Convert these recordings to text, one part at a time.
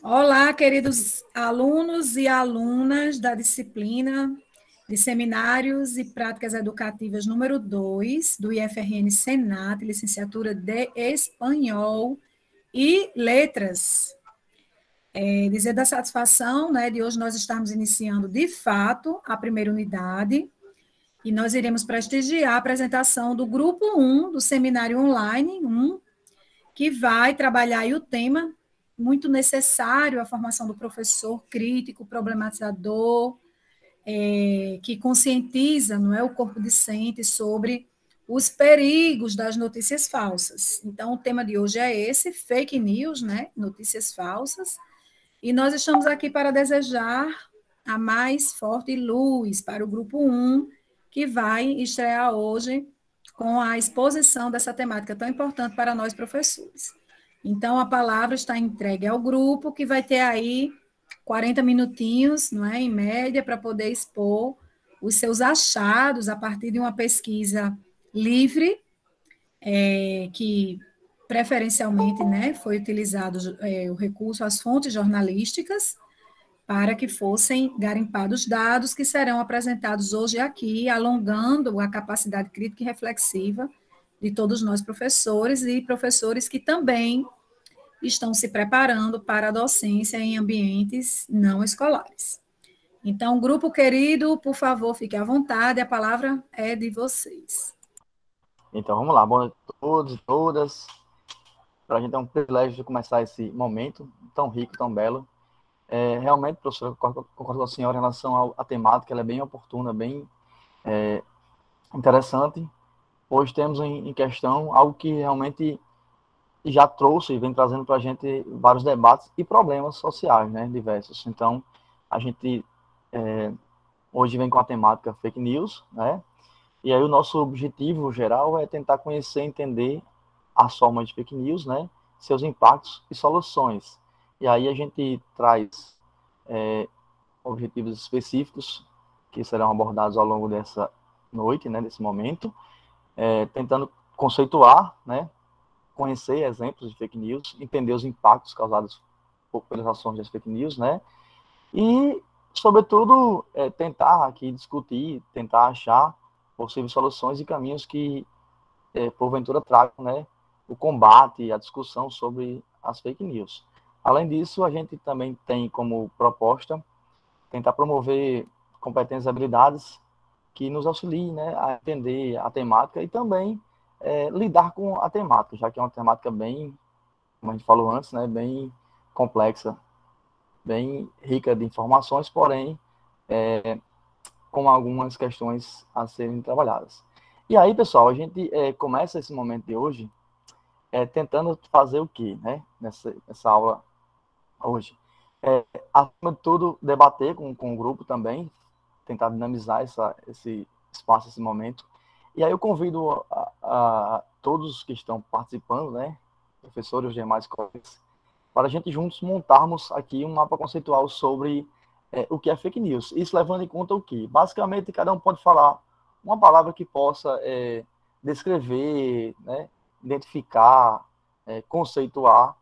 Olá, queridos alunos e alunas da disciplina de Seminários e Práticas Educativas número 2 do IFRN Senat, licenciatura de Espanhol e Letras. Dizer da satisfação, né, de hoje nós estamos iniciando, de fato, a primeira unidade, e nós iremos prestigiar a apresentação do grupo 1 do Seminário Online 1, que vai trabalhar aí o tema muito necessário, a formação do professor crítico, problematizador, que conscientiza, não é, o corpo discente sobre os perigos das notícias falsas. Então, o tema de hoje é esse, fake news, né, notícias falsas, e nós estamos aqui para desejar a mais forte luz para o grupo 1, que vai estrear hoje com a exposição dessa temática tão importante para nós professores. Então, a palavra está entregue ao grupo, que vai ter aí 40 minutinhos, não é, em média, para poder expor os seus achados a partir de uma pesquisa livre, que preferencialmente, né, foi utilizado o recurso às fontes jornalísticas, para que fossem garimpados dados que serão apresentados hoje aqui, alongando a capacidade crítica e reflexiva de todos nós professores e professores que também estão se preparando para a docência em ambientes não escolares. Então, grupo querido, por favor, fique à vontade, a palavra é de vocês. Então, vamos lá. Boa noite a todos e todas. Para a gente é um privilégio de começar esse momento tão rico, tão belo. Realmente, professor, eu concordo com a senhora em relação à temática, ela é bem oportuna, bem interessante. Hoje temos em questão algo que realmente já trouxe e vem trazendo para a gente vários debates e problemas sociais, né, diversos. Então, a gente hoje vem com a temática fake news, né, e aí o nosso objetivo geral é tentar conhecer e entender as formas de fake news, né, seus impactos e soluções. E aí a gente traz objetivos específicos que serão abordados ao longo dessa noite, né, desse momento, tentando conceituar, né, conhecer exemplos de fake news, entender os impactos causados pelas ações das fake news, né, e, sobretudo, tentar aqui discutir, tentar achar possíveis soluções e caminhos que, porventura, tragam, né, o combate, a discussão sobre as fake news. Além disso, a gente também tem como proposta tentar promover competências e habilidades que nos auxiliem, né, a entender a temática e também lidar com a temática, já que é uma temática bem, como a gente falou antes, né, bem complexa, bem rica de informações, porém com algumas questões a serem trabalhadas. E aí, pessoal, a gente começa esse momento de hoje tentando fazer o quê, né, nessa aula hoje? Acima de tudo, debater com o grupo também, tentar dinamizar esse espaço, esse momento. E aí eu convido a todos que estão participando, né, professores e demais colegas, para a gente juntos montarmos aqui um mapa conceitual sobre o que é fake news. Isso levando em conta o quê? Basicamente, cada um pode falar uma palavra que possa descrever, né, identificar, conceituar,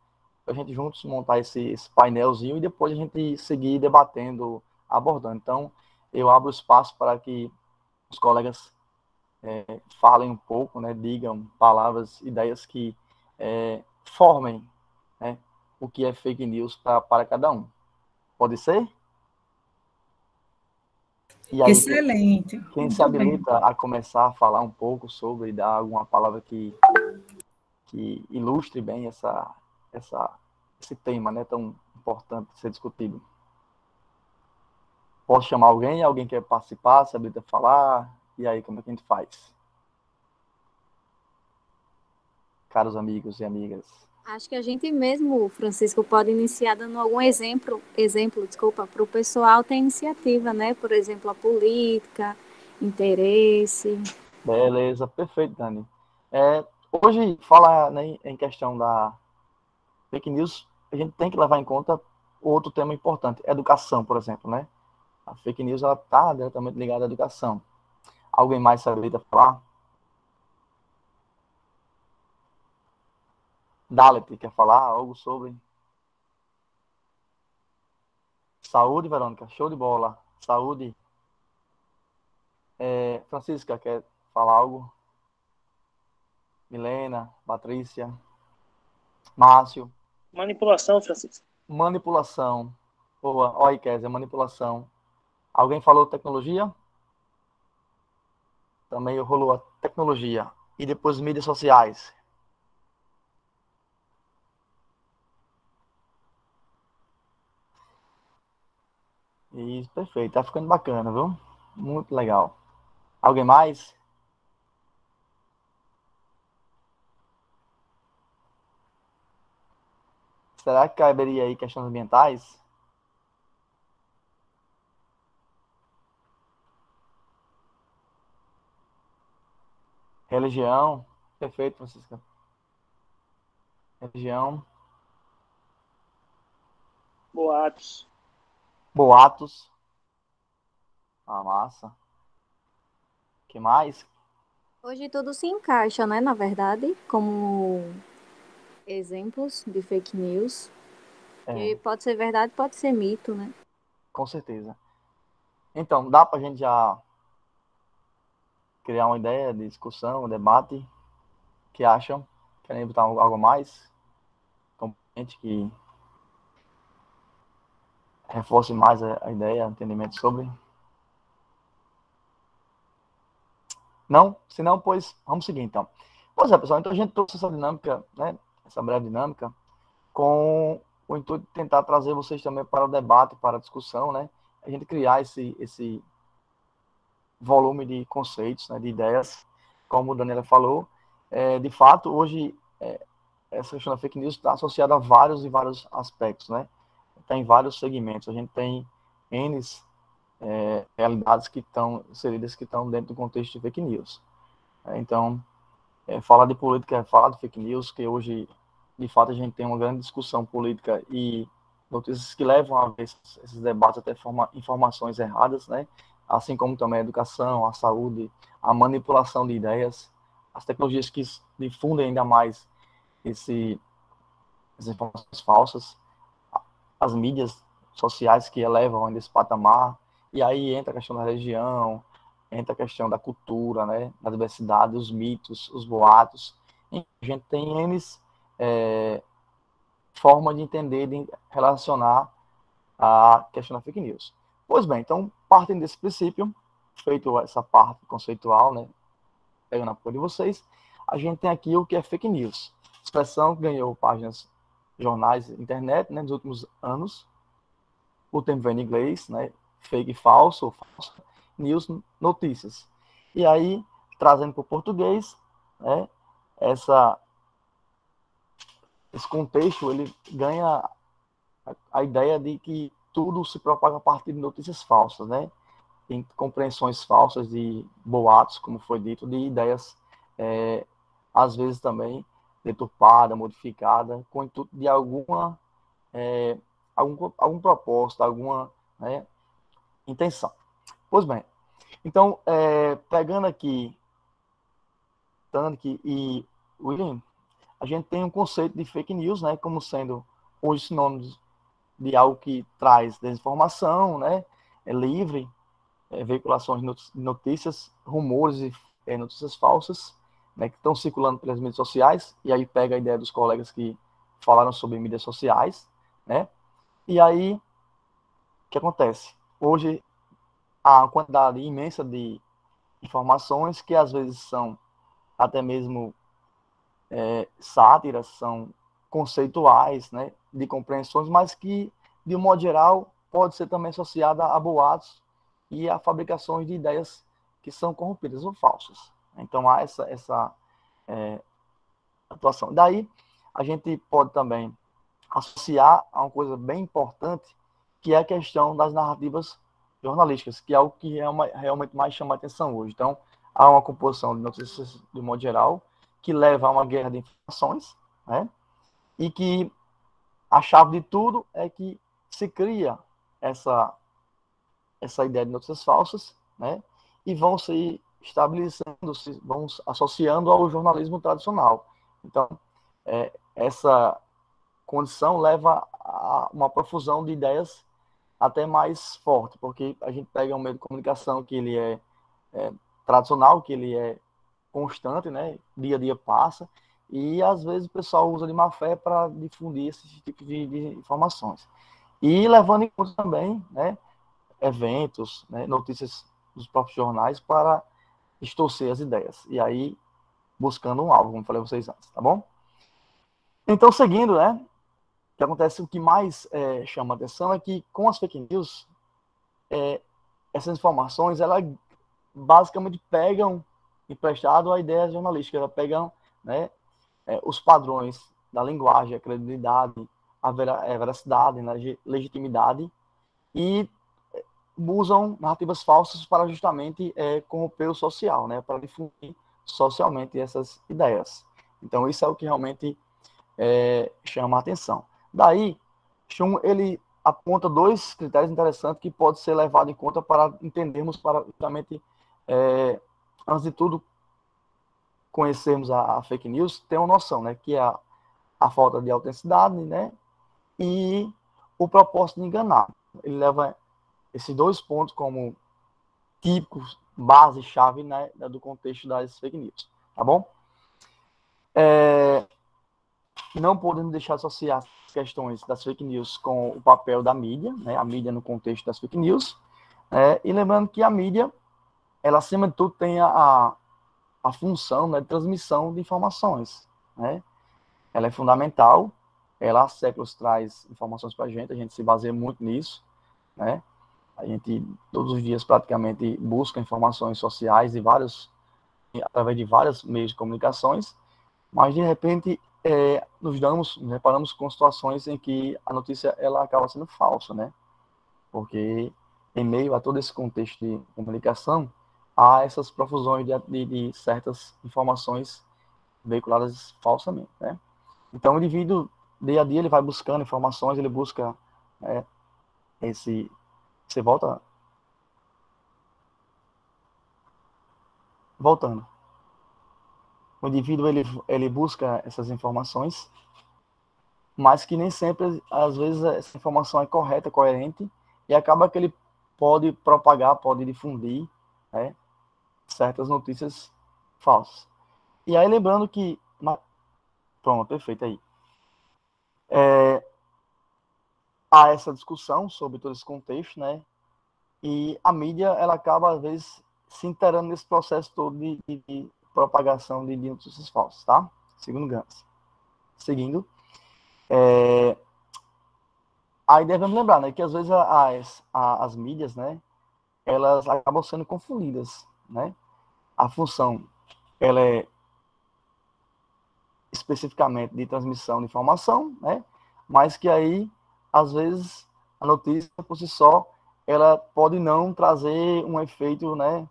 para a gente juntos montar esse painelzinho e depois a gente seguir debatendo, abordando. Então, eu abro espaço para que os colegas falem um pouco, né, digam palavras, ideias que formem, né, o que é fake news para cada um. Pode ser? E aí, Excelente. quem se habilita a começar a falar um pouco sobre, dar alguma palavra que ilustre bem esse tema, né, tão importante de ser discutido. Posso chamar alguém? Alguém quer participar, se habilita a falar? E aí, como é que a gente faz? Caros amigos e amigas. Acho que a gente mesmo, Francisco, pode iniciar dando algum exemplo, para o pessoal ter iniciativa, né? Por exemplo, a política, interesse. Beleza, perfeito, Dani. Hoje, falar, né, em questão da fake news, a gente tem que levar em conta outro tema importante, educação, por exemplo, né? A fake news está diretamente ligada à educação. Alguém mais sabe falar Dalet, quer falar algo sobre saúde, Verônica? Show de bola. Saúde. Francisca, quer falar algo? Milena, Patrícia, Márcio. Manipulação, Francisco. Manipulação. Boa. Olha, Kézia, manipulação. Alguém falou tecnologia? Também rolou a tecnologia. E depois mídias sociais. Isso, perfeito. Tá ficando bacana, viu? Muito legal. Alguém mais? Será que caberia aí questões ambientais? Religião. Perfeito, Francisca. Religião. Boatos. Boatos. Ah, massa. Que mais? Hoje tudo se encaixa, né, na verdade, como exemplos de fake news, que pode ser verdade, pode ser mito, né? Com certeza. Então, dá pra gente já criar uma ideia de discussão, um debate? O que acham? Querem botar algo mais? Componente que reforce mais a ideia, o entendimento sobre? Não? Se não, pois vamos seguir então. Pois é, pessoal, então a gente trouxe essa dinâmica, né? Essa breve dinâmica, com o intuito de tentar trazer vocês também para o debate, para a discussão, né? A gente criar esse volume de conceitos, né, de ideias, como a Daniela falou. De fato, hoje, essa questão da fake news está associada a vários e vários aspectos, né? Tem vários segmentos. A gente tem N realidades que estão inseridas, que estão dentro do contexto de fake news. Então, falar de política é falar de fake news, que hoje, de fato, a gente tem uma grande discussão política e notícias que levam a esses debates até informações erradas, né? Assim como também a educação, a saúde, a manipulação de ideias, as tecnologias que difundem ainda mais essas informações falsas, as mídias sociais que elevam ainda esse patamar, e aí entra a questão da religião, entra a questão da cultura, né, da diversidade, os mitos, os boatos. A gente tem N formas de entender, de relacionar a questão da fake news. Pois bem, então, partindo desse princípio, feito essa parte conceitual, né, pegando a apoio de vocês, a gente tem aqui o que é fake news. Expressão que ganhou páginas, jornais, internet, né, nos últimos anos. O termo vem em inglês, né, fake, falso, news, notícias. E aí, trazendo para o português, né, esse contexto, ele ganha a ideia de que tudo se propaga a partir de notícias falsas, né? Tem compreensões falsas de boatos, como foi dito, de ideias, às vezes também deturpada, modificada, com o intuito de algum propósito, alguma, né, intenção. Pois bem, então, pegando aqui, Tandy e William, a gente tem um conceito de fake news, né, como sendo hoje sinônimos de algo que traz desinformação, né, livre, veiculações de notícias, rumores e notícias falsas, né, que estão circulando pelas mídias sociais, e aí pega a ideia dos colegas que falaram sobre mídias sociais, né, e aí, o que acontece? Hoje, há uma quantidade imensa de informações que às vezes são até mesmo sátiras, são conceituais, né, de compreensões, mas que, de um modo geral, pode ser também associada a boatos e a fabricações de ideias que são corrompidas ou falsas. Então, há essa atuação. Daí, a gente pode também associar a uma coisa bem importante, que é a questão das narrativas jornalísticas, que é o que realmente mais chama a atenção hoje. Então, há uma composição de notícias, de modo geral, que leva a uma guerra de informações, né? E que a chave de tudo é que se cria essa ideia de notícias falsas, né? E vão se estabelecendo, vão se associando ao jornalismo tradicional. Então, essa condição leva a uma profusão de ideias até mais forte, porque a gente pega um meio de comunicação que ele é tradicional, que ele é constante, né? Dia a dia passa, e às vezes o pessoal usa de má fé para difundir esse tipo de informações. E levando em conta também, né, eventos, né, notícias dos próprios jornais para distorcer as ideias. E aí, buscando um alvo, como falei a vocês antes, tá bom? Então, seguindo, né, o que acontece, o que mais chama atenção é que com as fake news, essas informações, elas basicamente pegam emprestado a ideia jornalística, elas pegam, né, os padrões da linguagem, a credibilidade, a veracidade, né, legitimidade, e usam narrativas falsas para justamente corromper o social, né, para difundir socialmente essas ideias. Então, isso é o que realmente chama a atenção. Daí, Schum, ele aponta dois critérios interessantes que podem ser levados em conta para entendermos, para justamente, antes de tudo, conhecermos a fake news, ter uma noção, né, que é a falta de autenticidade, né, e o propósito de enganar. Ele leva esses dois pontos como típicos, base, chave, né, do contexto das fake news, tá bom? Não podemos deixar de associar as questões das fake news com o papel da mídia, né, a mídia no contexto das fake news, e lembrando que a mídia, ela acima de tudo tem a função, né, de transmissão de informações, né? Ela é fundamental, ela há séculos traz informações para a gente se baseia muito nisso, né? A gente todos os dias praticamente busca informações sociais através de vários meios de comunicações, mas de repente nos deparamos com situações em que a notícia ela acaba sendo falsa, né? Porque em meio a todo esse contexto de comunicação, há essas profusões de certas informações veiculadas falsamente, né? Então, o indivíduo, dia a dia, ele vai buscando informações, ele busca Você volta? Voltando. O indivíduo, ele busca essas informações, mas que nem sempre, às vezes, essa informação é correta, coerente, e acaba que ele pode propagar, pode difundir, né, certas notícias falsas. E aí, lembrando que... Pronto, perfeito aí. Há essa discussão sobre todo esse contexto, né? E a mídia, ela acaba, às vezes, se inteirando nesse processo todo de propagação de notícias falsas, tá? Segundo Gans. Seguindo. Aí devemos lembrar, né, que às vezes as mídias, né, elas acabam sendo confundidas, né? A função, ela é especificamente de transmissão de informação, né? Mas que aí, às vezes, a notícia por si só, ela pode não trazer um efeito, né,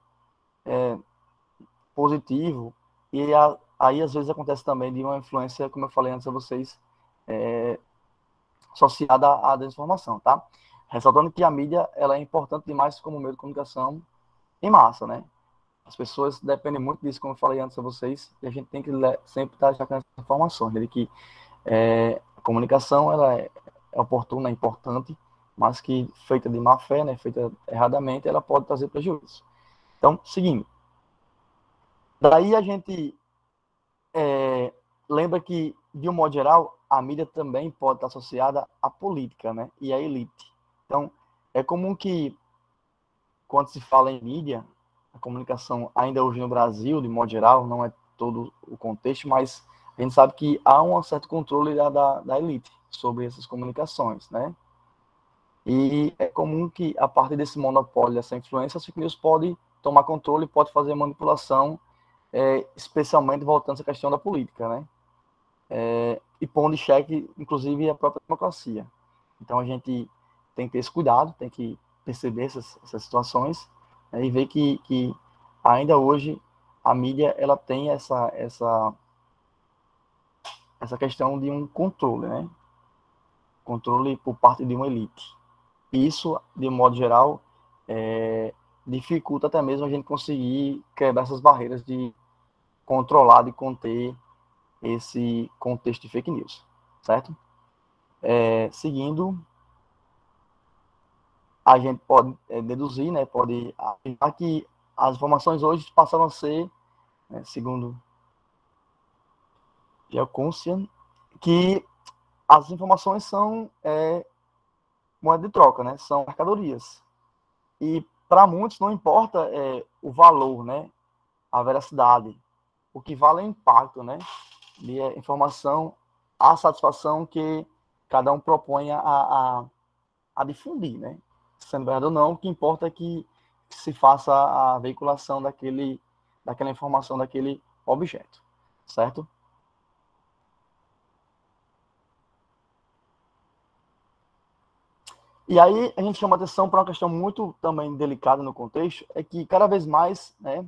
positivo, e aí às vezes acontece também de uma influência, como eu falei antes a vocês, associada à desinformação, tá? Ressaltando que a mídia, ela é importante demais como meio de comunicação em massa, né? As pessoas dependem muito disso, como eu falei antes a vocês, e a gente tem que sempre estar destacando essas informações, de que a comunicação, ela é oportuna, é importante, mas que feita de má fé, né, feita erradamente, ela pode trazer prejuízo. Então, seguindo. Daí a gente lembra que, de um modo geral, a mídia também pode estar associada à política, né, e à elite. Então, é comum que, quando se fala em mídia, a comunicação, ainda hoje no Brasil, de modo geral, não é todo o contexto, mas a gente sabe que há um certo controle da elite sobre essas comunicações, né? E é comum que, a partir desse monopólio, dessa influência, as fake news podem tomar controle, pode fazer manipulação, especialmente voltando essa questão da política, né? E pondo em xeque, inclusive, a própria democracia. Então, a gente tem que ter esse cuidado, tem que perceber essas situações, né, e ver que ainda hoje a mídia, ela tem essa questão de um controle, né? Controle por parte de uma elite. E isso, de modo geral, dificulta até mesmo a gente conseguir quebrar essas barreiras de controlar, de conter esse contexto de fake news, certo? Seguindo, a gente pode deduzir, né, pode afirmar que as informações hoje passaram a ser, né, segundo Giaconcian, que as informações são moeda de troca, né, são mercadorias. E para muitos não importa o valor, né, a veracidade. O que vale é o impacto, né, de informação, a satisfação que cada um propõe a difundir, né? Sendo verdade ou não, o que importa é que se faça a veiculação daquela informação, daquele objeto, certo? E aí a gente chama atenção para uma questão muito também delicada no contexto, é que cada vez mais, né,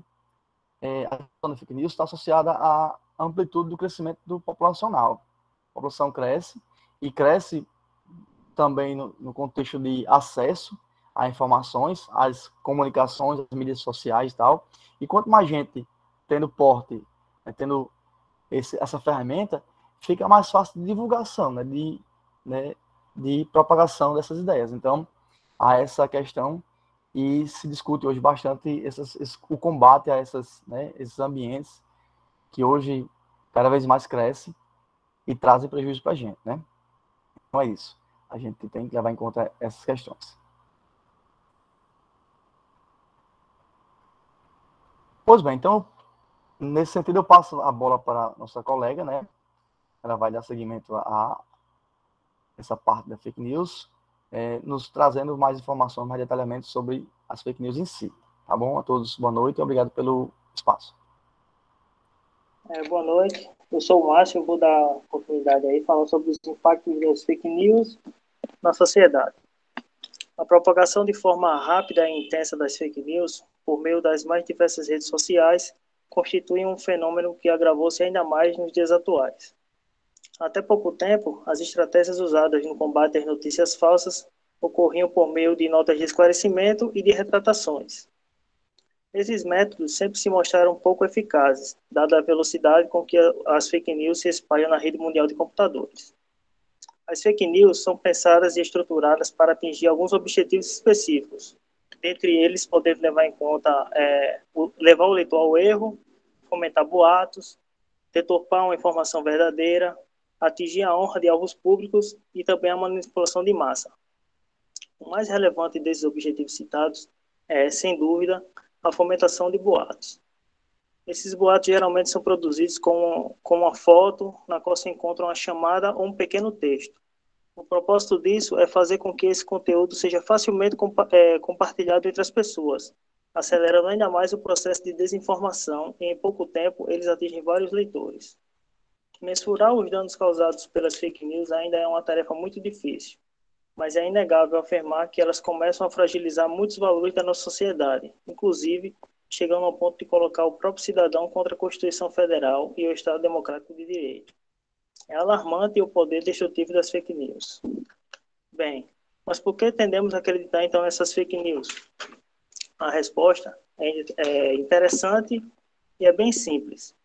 a questão da fake news está associada à amplitude do crescimento populacional. A população cresce, e cresce também no contexto de acesso a informações, às comunicações, às mídias sociais e tal. E quanto mais gente tendo porte, né, tendo essa ferramenta, fica mais fácil de divulgação, né, de propagação dessas ideias. Então, há essa questão e se discute hoje bastante o combate a esses ambientes que hoje cada vez mais crescem e trazem prejuízo para a gente, né? Então é isso. A gente tem que levar em conta essas questões. Pois bem, então, nesse sentido, eu passo a bola para a nossa colega, né? Ela vai dar seguimento a essa parte da fake news, nos trazendo mais informações, mais detalhamento sobre as fake news em si. Tá bom? A todos, boa noite e obrigado pelo espaço. Boa noite. Eu sou o Márcio, eu vou dar oportunidade aí, falando sobre os impactos das fake news na sociedade. A propagação de forma rápida e intensa das fake news, por meio das mais diversas redes sociais, constitui um fenômeno que agravou-se ainda mais nos dias atuais. Até pouco tempo, as estratégias usadas no combate às notícias falsas ocorriam por meio de notas de esclarecimento e de retratações. Esses métodos sempre se mostraram pouco eficazes, dada a velocidade com que as fake news se espalham na rede mundial de computadores. As fake news são pensadas e estruturadas para atingir alguns objetivos específicos, dentre eles podendo levar em conta levar o leitor ao erro, fomentar boatos, deturpar uma informação verdadeira, atingir a honra de alvos públicos e também a manipulação de massa. O mais relevante desses objetivos citados é, sem dúvida, a fomentação de boatos. Esses boatos geralmente são produzidos com uma foto na qual se encontra uma chamada ou um pequeno texto. O propósito disso é fazer com que esse conteúdo seja facilmente compartilhado entre as pessoas, acelerando ainda mais o processo de desinformação e, em pouco tempo, eles atingem vários leitores. Mensurar os danos causados pelas fake news ainda é uma tarefa muito difícil, mas é inegável afirmar que elas começam a fragilizar muitos valores da nossa sociedade, inclusive chegando ao ponto de colocar o próprio cidadão contra a Constituição Federal e o Estado Democrático de Direito. É alarmante o poder destrutivo das fake news. Bem, mas por que tendemos a acreditar então nessas fake news? A resposta é interessante e é bem simples.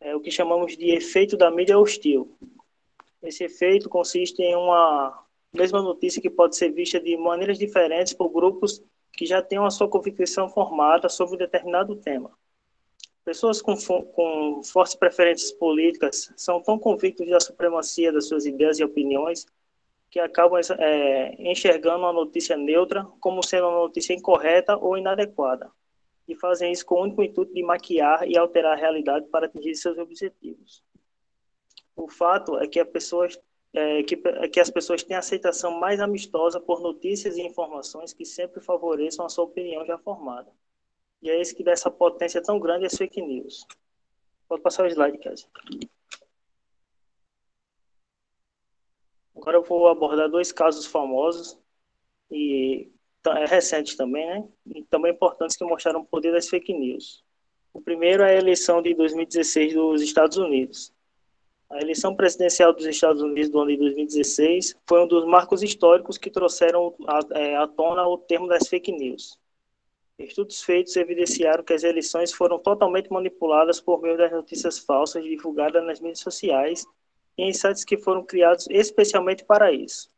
É o que chamamos de efeito da mídia hostil. Esse efeito consiste em uma mesma notícia que pode ser vista de maneiras diferentes por grupos que já têm a sua convicção formada sobre um determinado tema. Pessoas com fortes preferências políticas são tão convictos da supremacia das suas ideias e opiniões que acabam enxergando uma notícia neutra como sendo uma notícia incorreta ou inadequada, e fazem isso com o único intuito de maquiar e alterar a realidade para atingir seus objetivos. O fato é que as pessoas têm aceitação mais amistosa por notícias e informações que sempre favoreçam a sua opinião já formada. E é isso que dá essa potência tão grande às fake news. Pode passar o slide, Kézia. Agora eu vou abordar dois casos famosos e recentes também, né? E também importantes que mostraram o poder das fake news. O primeiro é a eleição de 2016 dos Estados Unidos. A eleição presidencial dos Estados Unidos do ano de 2016 foi um dos marcos históricos que trouxeram à tona o termo das fake news. Estudos feitos evidenciaram que as eleições foram totalmente manipuladas por meio das notícias falsas divulgadas nas mídias sociais e em sites que foram criados especialmente para isso.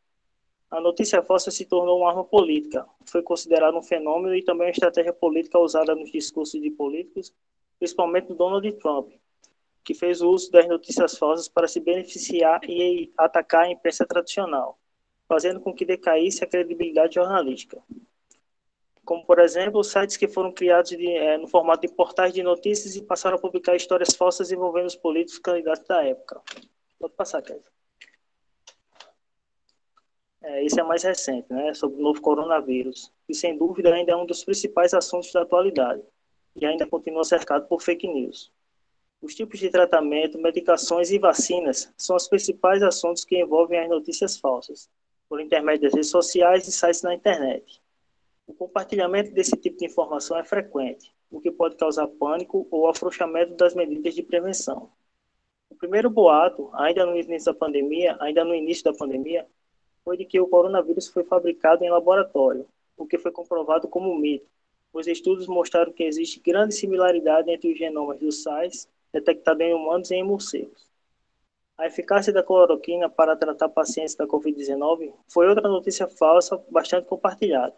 A notícia falsa se tornou uma arma política, foi considerada um fenômeno e também uma estratégia política usada nos discursos de políticos, principalmente do Donald Trump, que fez o uso das notícias falsas para se beneficiar e atacar a imprensa tradicional, fazendo com que decaísse a credibilidade jornalística. Como, por exemplo, sites que foram criados no formato de portais de notícias e passaram a publicar histórias falsas envolvendo os políticos candidatos da época. Pode passar, Kézia. Esse é mais recente, né, sobre o novo coronavírus, que sem dúvida ainda é um dos principais assuntos da atualidade e ainda continua cercado por fake news. Os tipos de tratamento, medicações e vacinas são os principais assuntos que envolvem as notícias falsas, por intermédio das redes sociais e sites na internet. O compartilhamento desse tipo de informação é frequente, o que pode causar pânico ou afrouxamento das medidas de prevenção. O primeiro boato, ainda no início da pandemia, foi de que o coronavírus foi fabricado em laboratório, o que foi comprovado como mito, pois estudos mostraram que existe grande similaridade entre os genomas dos SARS detectados em humanos e em morcegos. A eficácia da cloroquina para tratar pacientes da Covid-19 foi outra notícia falsa bastante compartilhada.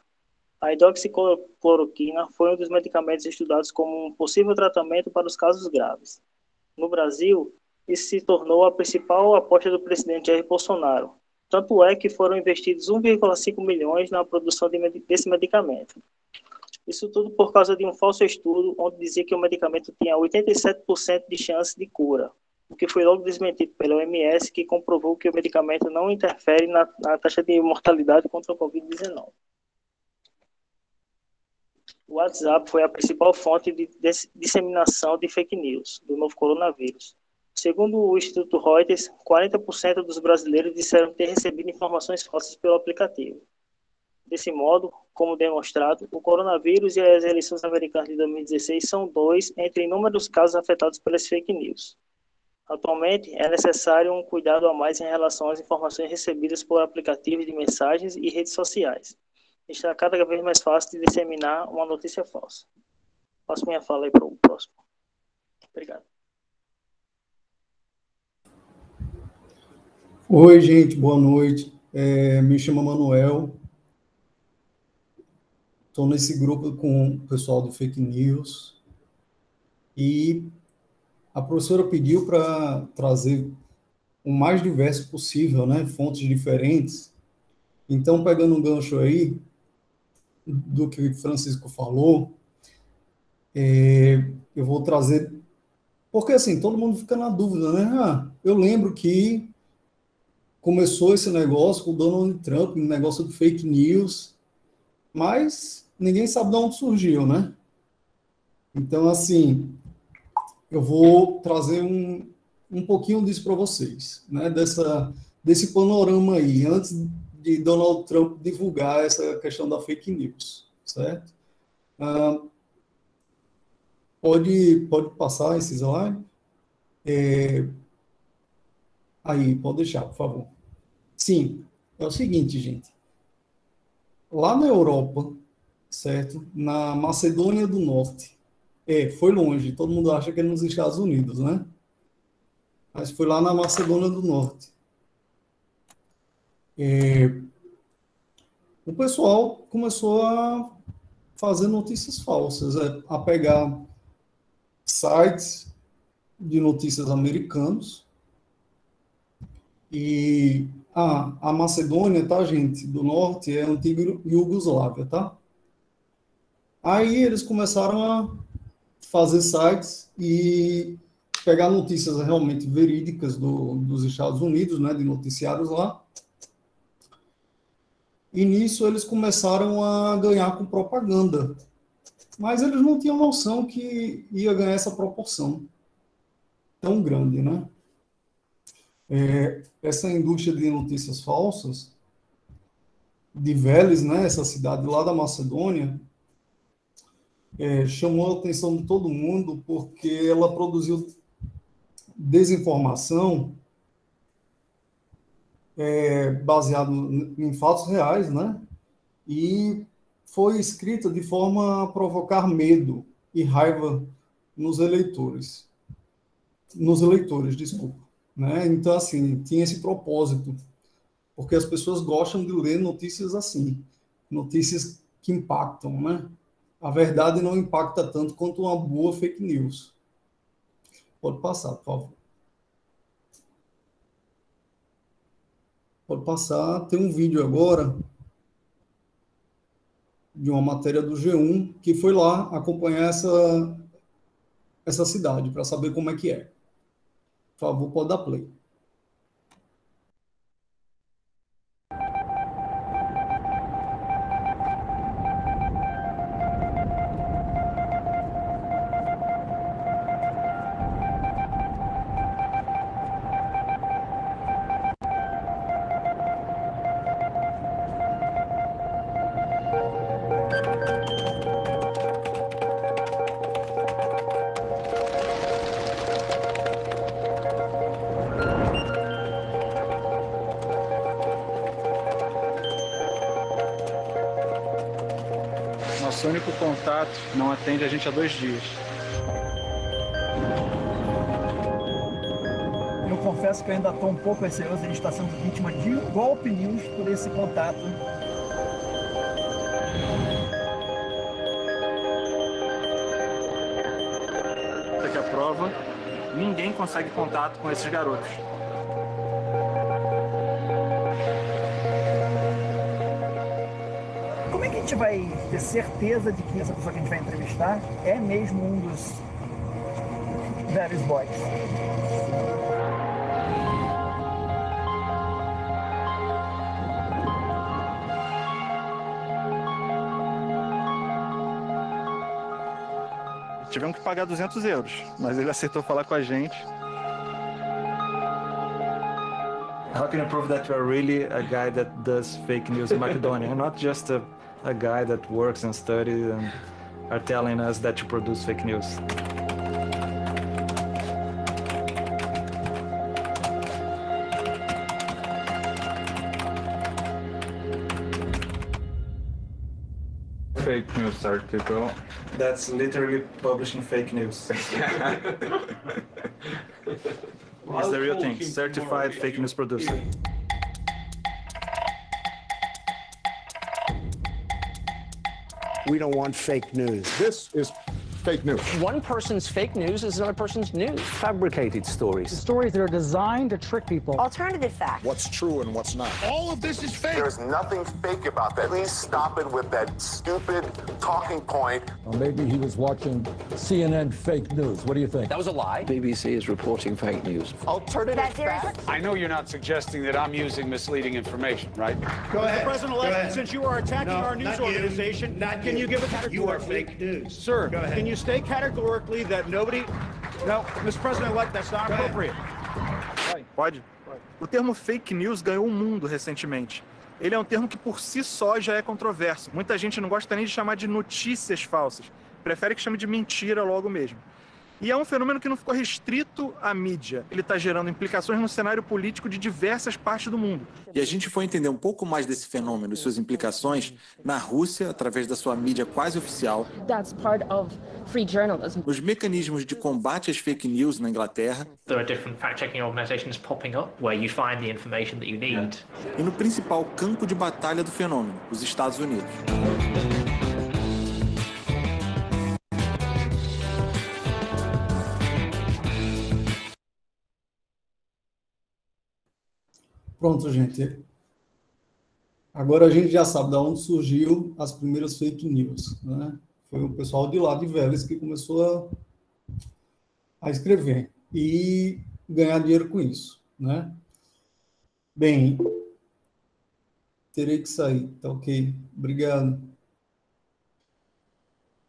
A hidroxicloroquina foi um dos medicamentos estudados como um possível tratamento para os casos graves. No Brasil, isso se tornou a principal aposta do presidente Jair Bolsonaro. Tanto é que foram investidos 1,5 milhões na produção desse medicamento. Isso tudo por causa de um falso estudo onde dizia que o medicamento tinha 87% de chance de cura, o que foi logo desmentido pela OMS, que comprovou que o medicamento não interfere na taxa de mortalidade contra a Covid-19. O WhatsApp foi a principal fonte de disseminação de fake news do novo coronavírus. Segundo o Instituto Reuters, 40% dos brasileiros disseram ter recebido informações falsas pelo aplicativo. Desse modo, como demonstrado, o coronavírus e as eleições americanas de 2016 são dois entre inúmeros casos afetados pelas fake news. Atualmente, é necessário um cuidado a mais em relação às informações recebidas por aplicativos de mensagens e redes sociais. Está cada vez mais fácil de disseminar uma notícia falsa. Passo minha fala aí para o próximo. Obrigado. Oi, gente, boa noite. Me chamo Manuel. Estou nesse grupo com o pessoal do Fake News. E a professora pediu para trazer o mais diverso possível, né? Fontes diferentes. Então, pegando um gancho aí do que o Francisco falou, eu vou trazer... Porque, assim, todo mundo fica na dúvida, né? Eu lembro que começou esse negócio com o Donald Trump, um negócio de fake news, mas ninguém sabe de onde surgiu, né? Então, assim, eu vou trazer um pouquinho disso para vocês, né? Desse panorama aí, antes de Donald Trump divulgar essa questão da fake news, certo? Pode passar esse slide? Aí, pode deixar, por favor. Sim, é o seguinte, gente. Lá na Europa, certo? Na Macedônia do Norte. Foi longe, todo mundo acha que é nos Estados Unidos, né? Mas foi lá na Macedônia do Norte. O pessoal começou a fazer notícias falsas, a pegar sites de notícias americanos. E a Macedônia, tá, gente, do Norte, é a antiga Iugoslávia, tá? Aí eles começaram a fazer sites e pegar notícias realmente verídicas dos Estados Unidos, né, de noticiários lá. E nisso eles começaram a ganhar com propaganda. Mas eles não tinham noção que ia ganhar essa proporção tão grande, né? Essa indústria de notícias falsas de Veles, né, essa cidade lá da Macedônia, chamou a atenção de todo mundo porque ela produziu desinformação baseado em fatos reais, né, e foi escrita de forma a provocar medo e raiva nos eleitores, desculpa, né? Então, assim, tinha esse propósito, porque as pessoas gostam de ler notícias assim, notícias que impactam, né? A verdade não impacta tanto quanto uma boa fake news. Pode passar, por favor. Pode passar. Tem um vídeo agora de uma matéria do G1 que foi lá acompanhar essa cidade para saber como é que é. Por favor, pode dar play. Nosso único contato não atende a gente há 2 dias. Eu confesso que eu ainda estou um pouco receoso, a gente está sendo vítima de um golpe news por esse contato. Essa aqui é a prova. Ninguém consegue contato com esses garotos. Como é que a gente vai ter certeza de que essa pessoa que a gente vai entrevistar é mesmo um dos Various Boys? Tivemos que pagar 200 euros, mas ele aceitou falar com a gente. How can you prove that you are really a guy that does fake news in Macedonia, and not just a guy that works and studies and are telling us that you produce fake news? Fake news article. That's literally publishing fake news. It's the real thing, certified fake news producer. We don't want fake news. This is fake news. One person's fake news is another person's news. Fabricated stories. Stories that are designed to trick people. Alternative facts. What's true and what's not. All of this is fake. There's nothing fake about that. Please stop it with that stupid talking point. Or maybe he was watching CNN fake news. What do you think? That was a lie. BBC is reporting fake news. Alternative facts. I know you're not suggesting that I'm using misleading information, right? Go ahead. Mr. President-elect, since you are attacking our news organization, can you give it categorically? You are fake news. Sir, can you state categorically that nobody... No, Mr. President-elect, that's not appropriate. Pode? O termo fake news ganhou o mundo recentemente. Ele é um termo que por si só já é controverso. Muita gente não gosta nem de chamar de notícias falsas. Prefere que chame de mentira logo mesmo. E é um fenômeno que não ficou restrito à mídia. Ele está gerando implicações no cenário político de diversas partes do mundo. E a gente foi entender um pouco mais desse fenômeno e suas implicações na Rússia, através da sua mídia quase oficial, That's part of free journalism. nos mecanismos de combate às fake news na Inglaterra, There are different fact-checking organizations popping up where you find the information that you need. E no principal campo de batalha do fenômeno, os Estados Unidos. Pronto, gente. Agora a gente já sabe de onde surgiu as primeiras fake news, né? Foi o pessoal de lá de Vélez que começou a escrever e ganhar dinheiro com isso, né? Bem, terei que sair, tá ok? Obrigado.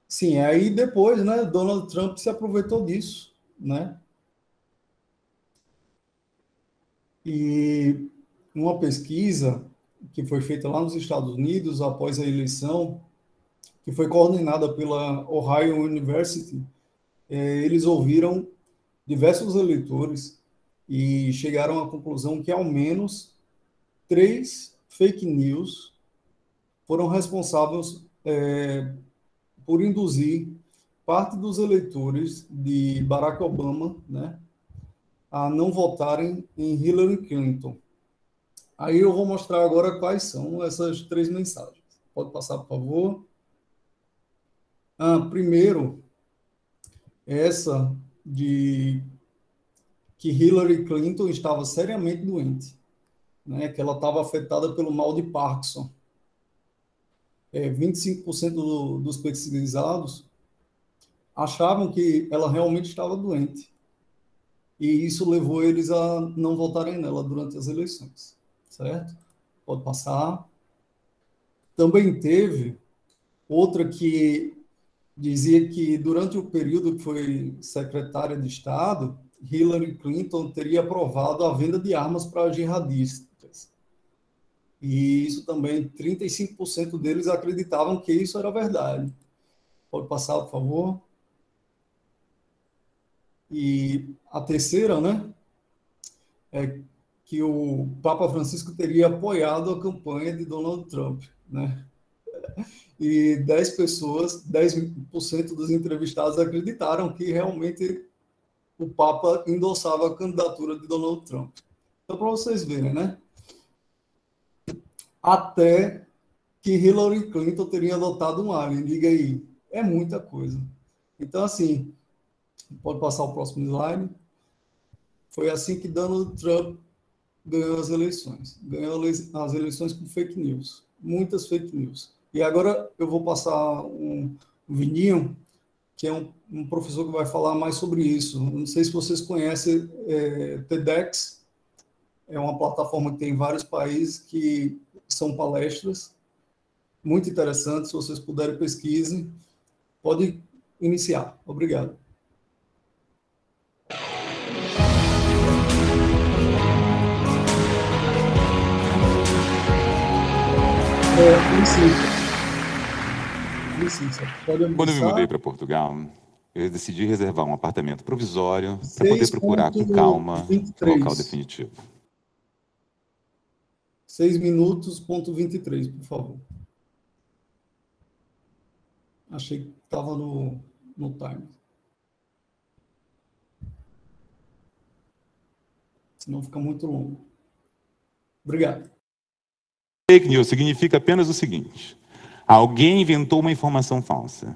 Sim, aí depois, né, Donald Trump se aproveitou disso, né? E uma pesquisa que foi feita lá nos Estados Unidos após a eleição, que foi coordenada pela Ohio University, eles ouviram diversos eleitores e chegaram à conclusão que ao menos 3 fake news foram responsáveis por induzir parte dos eleitores de Barack Obama, né, a não votarem em Hillary Clinton. Aí eu vou mostrar agora quais são essas 3 mensagens. Pode passar, por favor. Primeiro, essa de que Hillary Clinton estava seriamente doente, né, que ela estava afetada pelo mal de Parkinson. 25% dos pesquisados achavam que ela realmente estava doente. E isso levou eles a não votarem nela durante as eleições. Certo? Pode passar. Também teve outra que dizia que durante o período que foi secretária de Estado, Hillary Clinton teria aprovado a venda de armas para jihadistas. E isso também, 35% deles acreditavam que isso era verdade. Pode passar, por favor. E a terceira, né, é que o Papa Francisco teria apoiado a campanha de Donald Trump, né? E 10% dos entrevistados acreditaram que realmente o Papa endossava a candidatura de Donald Trump. Então, para vocês verem, né? Até que Hillary Clinton teria adotado um alien. Diga aí, é muita coisa. Então, assim, pode passar o próximo slide. Foi assim que Donald Trump ganhou as eleições. Ganhou as eleições com fake news. Muitas fake news. E agora eu vou passar um Vininho, que é um professor que vai falar mais sobre isso. Não sei se vocês conhecem TEDx. É uma plataforma que tem em vários países que são palestras muito interessantes. Se vocês puderem, pesquisem. Pode iniciar. Obrigado. Quando eu me mudei para Portugal, eu decidi reservar um apartamento provisório para poder procurar com calma um local definitivo. 6 minutos, ponto 23, por favor. Achei que estava no time. Senão fica muito longo. Obrigado. Fake news significa apenas o seguinte: alguém inventou uma informação falsa,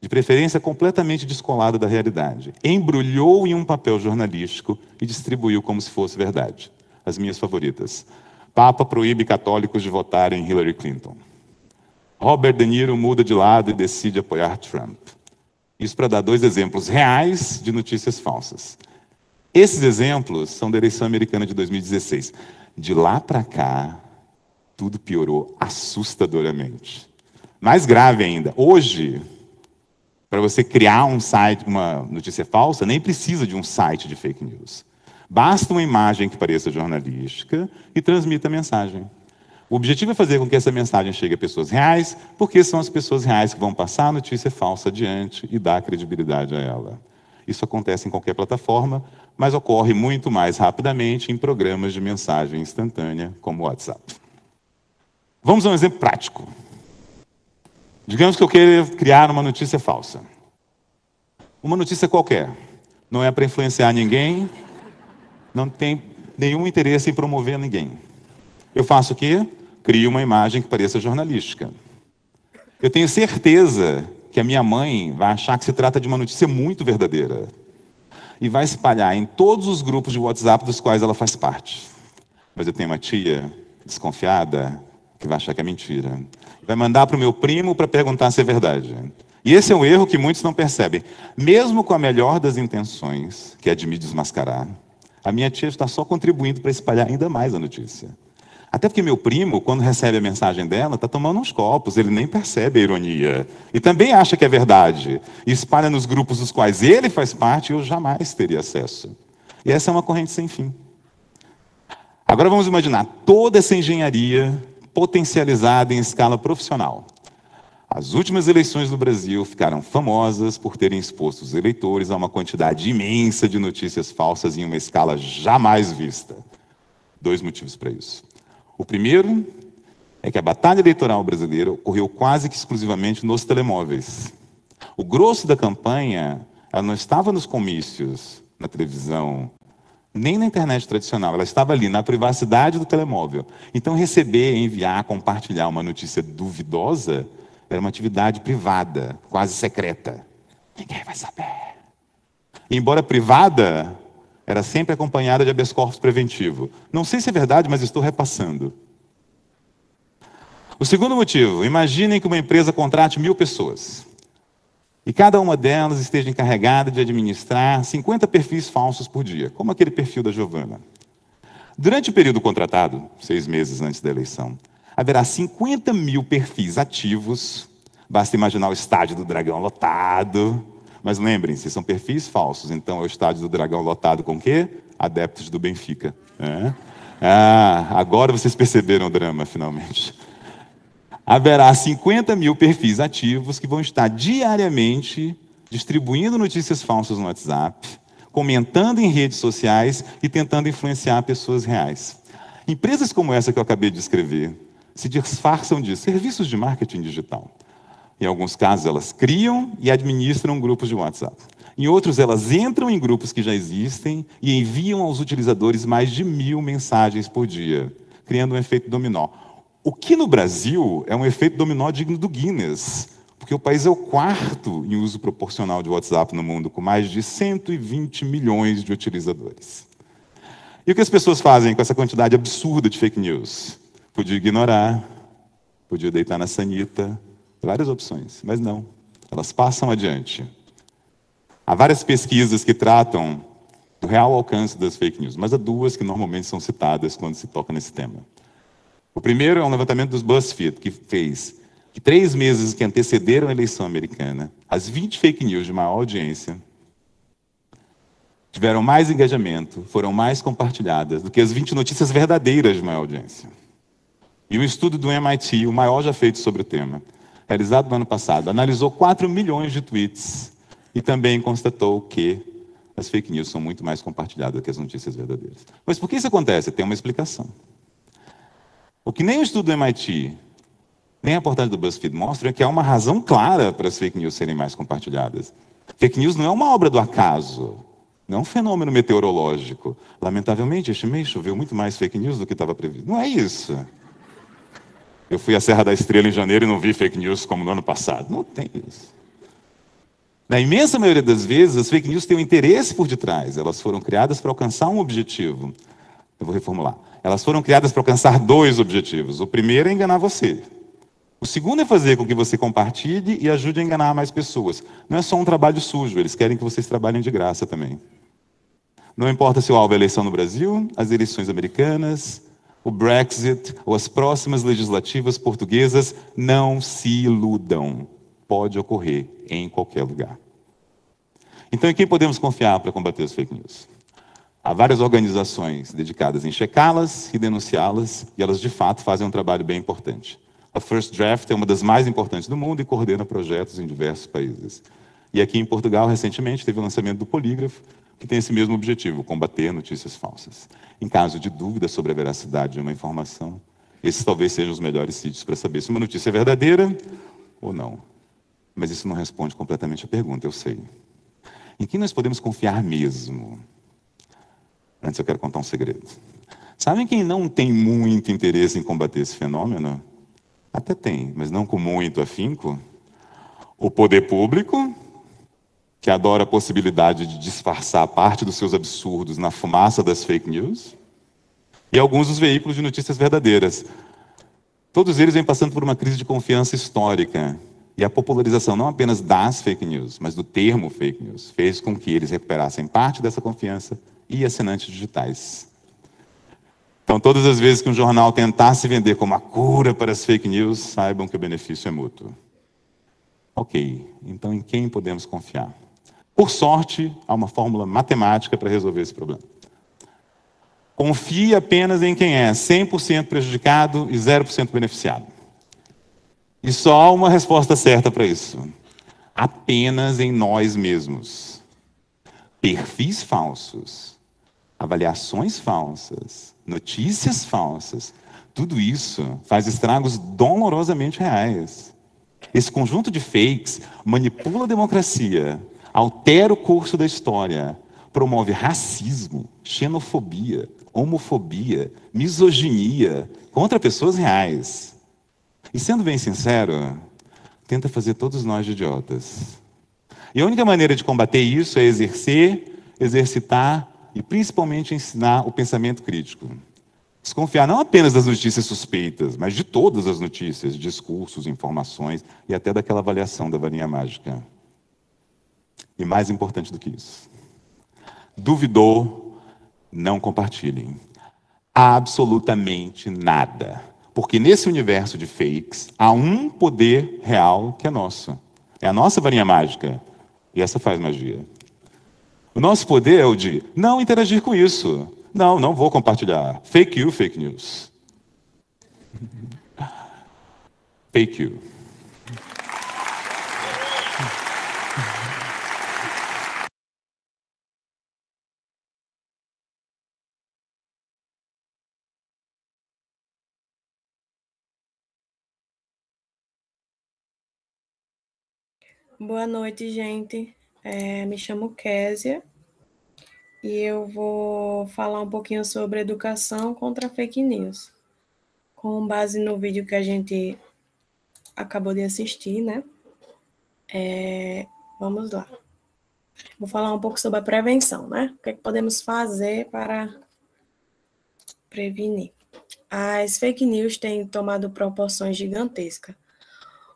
de preferência completamente descolada da realidade, embrulhou em um papel jornalístico e distribuiu como se fosse verdade. As minhas favoritas. Papa proíbe católicos de votarem em Hillary Clinton. Robert De Niro muda de lado e decide apoiar Trump. Isso para dar 2 exemplos reais de notícias falsas. Esses exemplos são da eleição americana de 2016. De lá para cá, tudo piorou assustadoramente. Mais grave ainda, hoje, para você criar um site, uma notícia falsa, nem precisa de um site de fake news. Basta uma imagem que pareça jornalística e transmita a mensagem. O objetivo é fazer com que essa mensagem chegue a pessoas reais, porque são as pessoas reais que vão passar a notícia falsa adiante e dar credibilidade a ela. Isso acontece em qualquer plataforma, mas ocorre muito mais rapidamente em programas de mensagem instantânea, como o WhatsApp. Vamos a um exemplo prático. Digamos que eu queira criar uma notícia falsa. Uma notícia qualquer. Não é para influenciar ninguém, não tem nenhum interesse em promover ninguém. Eu faço o quê? Crio uma imagem que pareça jornalística. Eu tenho certeza que a minha mãe vai achar que se trata de uma notícia muito verdadeira e vai espalhar em todos os grupos de WhatsApp dos quais ela faz parte. Mas eu tenho uma tia desconfiada que vai achar que é mentira. Vai mandar para o meu primo para perguntar se é verdade. E esse é um erro que muitos não percebem. Mesmo com a melhor das intenções, que é de me desmascarar, a minha tia está só contribuindo para espalhar ainda mais a notícia. Até porque meu primo, quando recebe a mensagem dela, está tomando uns copos, ele nem percebe a ironia. E também acha que é verdade. E espalha nos grupos dos quais ele faz parte e eu jamais teria acesso. E essa é uma corrente sem fim. Agora vamos imaginar toda essa engenharia potencializada em escala profissional. As últimas eleições no Brasil ficaram famosas por terem exposto os eleitores a uma quantidade imensa de notícias falsas em uma escala jamais vista. 2 motivos para isso. O primeiro é que a batalha eleitoral brasileira ocorreu quase que exclusivamente nos telemóveis. O grosso da campanha, ela não estava nos comícios, na televisão, nem na internet tradicional, ela estava ali, na privacidade do telemóvel. Então, receber, enviar, compartilhar uma notícia duvidosa era uma atividade privada, quase secreta. Ninguém vai saber. E, embora privada, era sempre acompanhada de habeas corpus preventivo. Não sei se é verdade, mas estou repassando. O segundo motivo, imaginem que uma empresa contrate 1000 pessoas. E cada uma delas esteja encarregada de administrar 50 perfis falsos por dia, como aquele perfil da Giovana. Durante o período contratado, 6 meses antes da eleição, haverá 50.000 perfis ativos. Basta imaginar o estádio do Dragão lotado. Mas lembrem-se, são perfis falsos. Então é o estádio do Dragão lotado com o quê? Adeptos do Benfica. Agora vocês perceberam o drama, finalmente. Haverá 50.000 perfis ativos que vão estar diariamente distribuindo notícias falsas no WhatsApp, comentando em redes sociais e tentando influenciar pessoas reais. Empresas como essa que eu acabei de descrever se disfarçam de serviços de marketing digital. Em alguns casos, elas criam e administram grupos de WhatsApp. Em outros, elas entram em grupos que já existem e enviam aos utilizadores mais de 1000 mensagens por dia, criando um efeito dominó. O que no Brasil é um efeito dominó digno do Guinness, porque o país é o 4º em uso proporcional de WhatsApp no mundo, com mais de 120 milhões de utilizadores. E o que as pessoas fazem com essa quantidade absurda de fake news? Podia ignorar, podia deitar na sanita, várias opções, mas não, elas passam adiante. Há várias pesquisas que tratam do real alcance das fake news, mas há 2 que normalmente são citadas quando se toca nesse tema. O primeiro é um levantamento dos BuzzFeed, que fez que 3 meses que antecederam a eleição americana, as 20 fake news de maior audiência tiveram mais engajamento, foram mais compartilhadas do que as 20 notícias verdadeiras de maior audiência. E um estudo do MIT, o maior já feito sobre o tema, realizado no ano passado, analisou 4 milhões de tweets e também constatou que as fake news são muito mais compartilhadas do que as notícias verdadeiras. Mas por que isso acontece? Tem uma explicação. O que nem o estudo do MIT, nem a reportagem do BuzzFeed mostram é que há uma razão clara para as fake news serem mais compartilhadas. Fake news não é uma obra do acaso, não é um fenômeno meteorológico. Lamentavelmente, este mês choveu muito mais fake news do que estava previsto. Não é isso. Eu fui à Serra da Estrela em janeiro e não vi fake news como no ano passado. Não tem isso. Na imensa maioria das vezes, as fake news têm um interesse por detrás. Elas foram criadas para alcançar um objetivo. Eu vou reformular. Elas foram criadas para alcançar 2 objetivos. O primeiro é enganar você. O segundo é fazer com que você compartilhe e ajude a enganar mais pessoas. Não é só um trabalho sujo, eles querem que vocês trabalhem de graça também. Não importa se o alvo é a eleição no Brasil, as eleições americanas, o Brexit ou as próximas legislativas portuguesas, não se iludam. Pode ocorrer em qualquer lugar. Então, em quem podemos confiar para combater as fake news? Há várias organizações dedicadas em checá-las e denunciá-las, e elas, de fato, fazem um trabalho bem importante. A First Draft é uma das mais importantes do mundo e coordena projetos em diversos países. E aqui em Portugal, recentemente, teve o lançamento do Polígrafo, que tem esse mesmo objetivo, combater notícias falsas. Em caso de dúvida sobre a veracidade de uma informação, esses talvez sejam os melhores sítios para saber se uma notícia é verdadeira ou não. Mas isso não responde completamente a pergunta, eu sei. Em quem nós podemos confiar mesmo? Antes eu quero contar um segredo. Sabem quem não tem muito interesse em combater esse fenômeno? Até tem, mas não com muito afinco. O poder público, que adora a possibilidade de disfarçar parte dos seus absurdos na fumaça das fake news, e alguns dos veículos de notícias verdadeiras. Todos eles vêm passando por uma crise de confiança histórica, e a popularização não apenas das fake news, mas do termo fake news, fez com que eles recuperassem parte dessa confiança e assinantes digitais. Então, todas as vezes que um jornal tentar se vender como a cura para as fake news, saibam que o benefício é mútuo. Ok, então em quem podemos confiar? Por sorte, há uma fórmula matemática para resolver esse problema. Confie apenas em quem é 100% prejudicado e 0% beneficiado. E só há uma resposta certa para isso. Apenas em nós mesmos. Perfis falsos, avaliações falsas, notícias falsas, Tudo isso faz estragos dolorosamente reais. Esse conjunto de fakes manipula a democracia, altera o curso da história, promove racismo, xenofobia, homofobia, misoginia contra pessoas reais. E sendo bem sincero, tenta fazer todos nós de idiotas. E a única maneira de combater isso é exercitar e principalmente ensinar o pensamento crítico. Desconfiar não apenas das notícias suspeitas, mas de todas as notícias, discursos, informações e até daquela avaliação da varinha mágica. E mais importante do que isso, duvidou, não compartilhem. Absolutamente nada. Porque nesse universo de fakes, há um poder real que é nosso. É a nossa varinha mágica. E essa faz magia. O nosso poder é o de não interagir com isso. Não vou compartilhar. Fake you, fake news. Fake you. Boa noite, gente. Me chamo Késia e eu vou falar um pouquinho sobre educação contra fake news, com base no vídeo que a gente acabou de assistir, né? Vamos lá. Vou falar um pouco sobre a prevenção, né? O que é que podemos fazer para prevenir? As fake news têm tomado proporções gigantescas.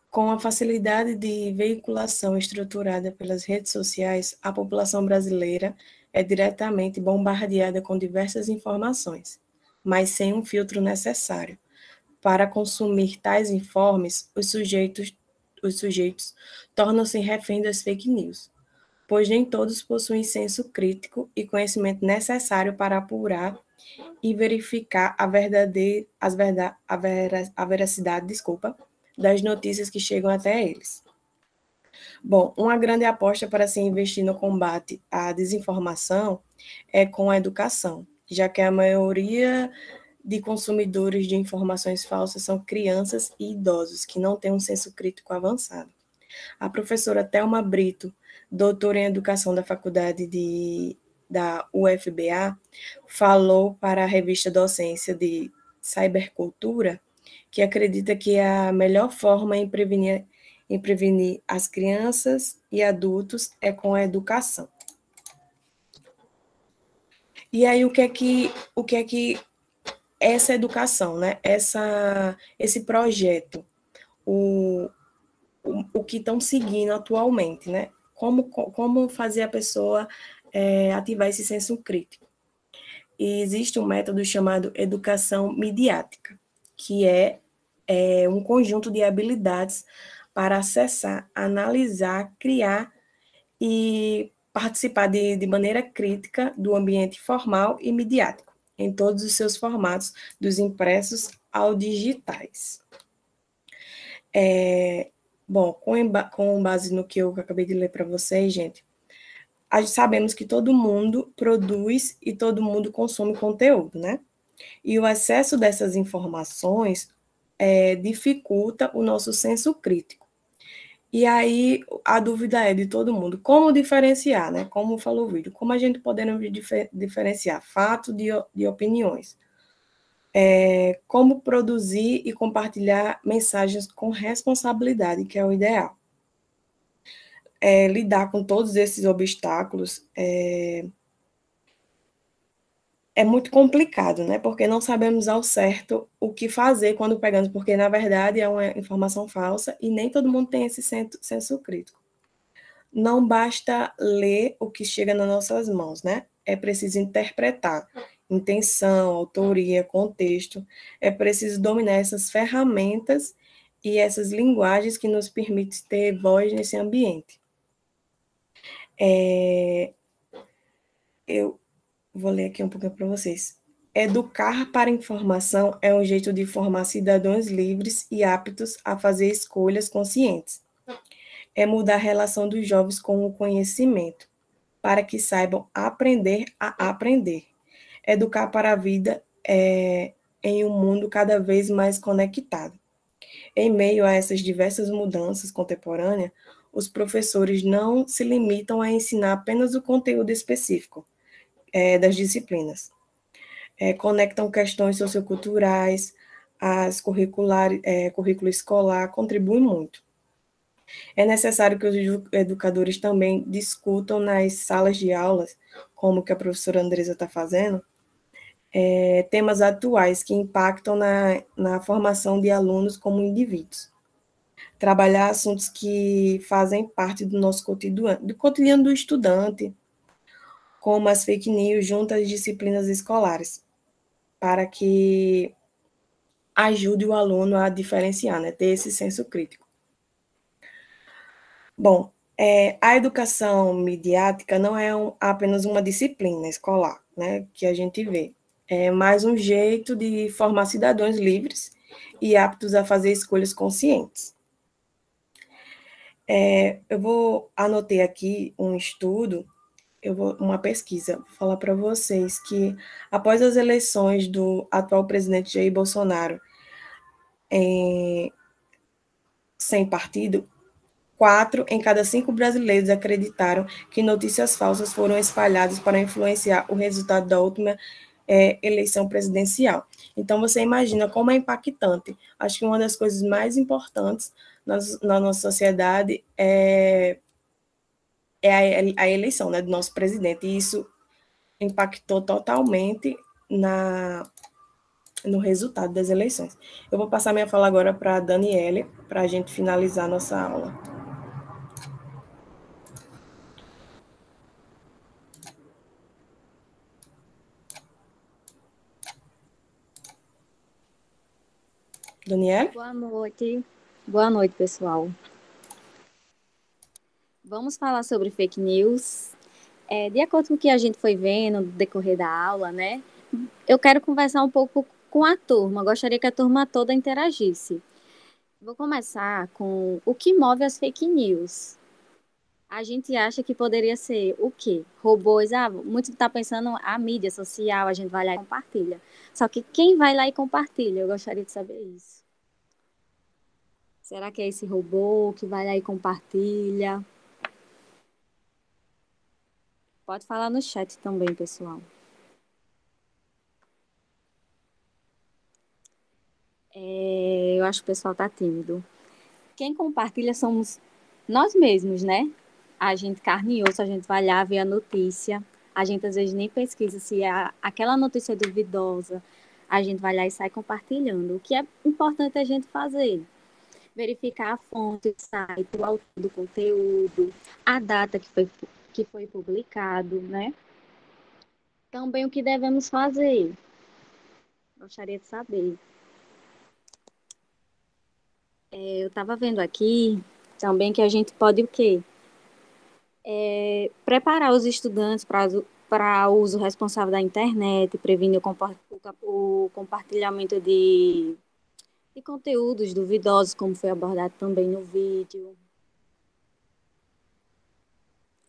Com a facilidade de veiculação estruturada pelas redes sociais, a população brasileira é diretamente bombardeada com diversas informações, mas sem um filtro necessário. Para consumir tais informes, os sujeitos tornam-se reféns das fake news, pois nem todos possuem senso crítico e conhecimento necessário para apurar e verificar a veracidade, das notícias que chegam até eles. Bom, uma grande aposta para se investir no combate à desinformação é com a educação, já que a maioria de consumidores de informações falsas são crianças e idosos que não têm um senso crítico avançado. A professora Thelma Brito, doutora em educação da faculdade da UFBA, falou para a revista Docência de Cybercultura que acredita que a melhor forma em prevenir as crianças e adultos é com a educação. E aí, o que é que essa educação, né? Esse projeto, o que estão seguindo atualmente, né? Como fazer a pessoa ativar esse senso crítico? E existe um método chamado educação midiática, que é um conjunto de habilidades para acessar, analisar, criar e participar de maneira crítica do ambiente formal e midiático, em todos os seus formatos, dos impressos ao digitais. Bom, com base no que eu acabei de ler para vocês, gente, sabemos que todo mundo produz e todo mundo consome conteúdo, né? E o acesso dessas informações dificulta o nosso senso crítico. E aí, a dúvida é de todo mundo, como diferenciar, né? Como falou o vídeo, como a gente podemos diferenciar fato de opiniões? Como produzir e compartilhar mensagens com responsabilidade, que é o ideal. Lidar com todos esses obstáculos é muito complicado, né? Porque não sabemos ao certo o que fazer quando pegamos, porque, na verdade, é uma informação falsa e nem todo mundo tem esse senso crítico. Não basta ler o que chega nas nossas mãos, né? É preciso interpretar intenção, autoria, contexto. É preciso dominar essas ferramentas e essas linguagens que nos permitem ter voz nesse ambiente. Eu vou ler aqui um pouquinho para vocês. Educar para a informação é um jeito de formar cidadãos livres e aptos a fazer escolhas conscientes. É mudar a relação dos jovens com o conhecimento, para que saibam aprender a aprender. Educar para a vida em um mundo cada vez mais conectado. Em meio a essas diversas mudanças contemporâneas, os professores não se limitam a ensinar apenas o conteúdo específico das disciplinas. Conectam questões socioculturais, as currículo escolar, contribuem muito. É necessário que os educadores também discutam nas salas de aulas, como que a professora Andresa está fazendo, temas atuais que impactam na formação de alunos como indivíduos. Trabalhar assuntos que fazem parte do nosso cotidiano do estudante, como as fake news, junto às disciplinas escolares, para que ajude o aluno a diferenciar, né, ter esse senso crítico. Bom, a educação midiática não é apenas uma disciplina escolar, né, que a gente vê. É mais um jeito de formar cidadãos livres e aptos a fazer escolhas conscientes. Eu anotei aqui um estudo, uma pesquisa, vou falar para vocês que após as eleições do atual presidente Jair Bolsonaro sem partido, 4 em cada 5 brasileiros acreditaram que notícias falsas foram espalhadas para influenciar o resultado da última eleição presidencial. Então, você imagina como é impactante. Acho que uma das coisas mais importantes na nossa sociedade é a eleição, né, do nosso presidente, e isso impactou totalmente no resultado das eleições. Eu vou passar minha fala agora para a Daniele, para a gente finalizar nossa aula. Daniele? Boa noite. Boa noite, pessoal. Vamos falar sobre fake news. De acordo com o que a gente foi vendo no decorrer da aula, né? Eu quero conversar um pouco com a turma. Gostaria que a turma toda interagisse. Vou começar com o que move as fake news. A gente acha que poderia ser o quê? Robôs. Muito está pensando a mídia social, a gente vai lá e compartilha. Só que quem vai lá e compartilha? Eu gostaria de saber isso. Será que é esse robô que vai lá e compartilha? Pode falar no chat também, pessoal. Eu acho que o pessoal está tímido. Quem compartilha somos nós mesmos, né? A gente carne e osso, a gente vai lá ver a notícia. A gente às vezes nem pesquisa se aquela notícia é duvidosa. A gente vai lá e sai compartilhando. O que é importante a gente fazer? Verificar a fonte, o site, o autor do conteúdo, a data que foi publicado, né? Também o que devemos fazer. Gostaria de saber. Eu estava vendo aqui também que a gente pode o quê? Preparar os estudantes para o uso responsável da internet, prevenir o compartilhamento de conteúdos duvidosos, como foi abordado também no vídeo.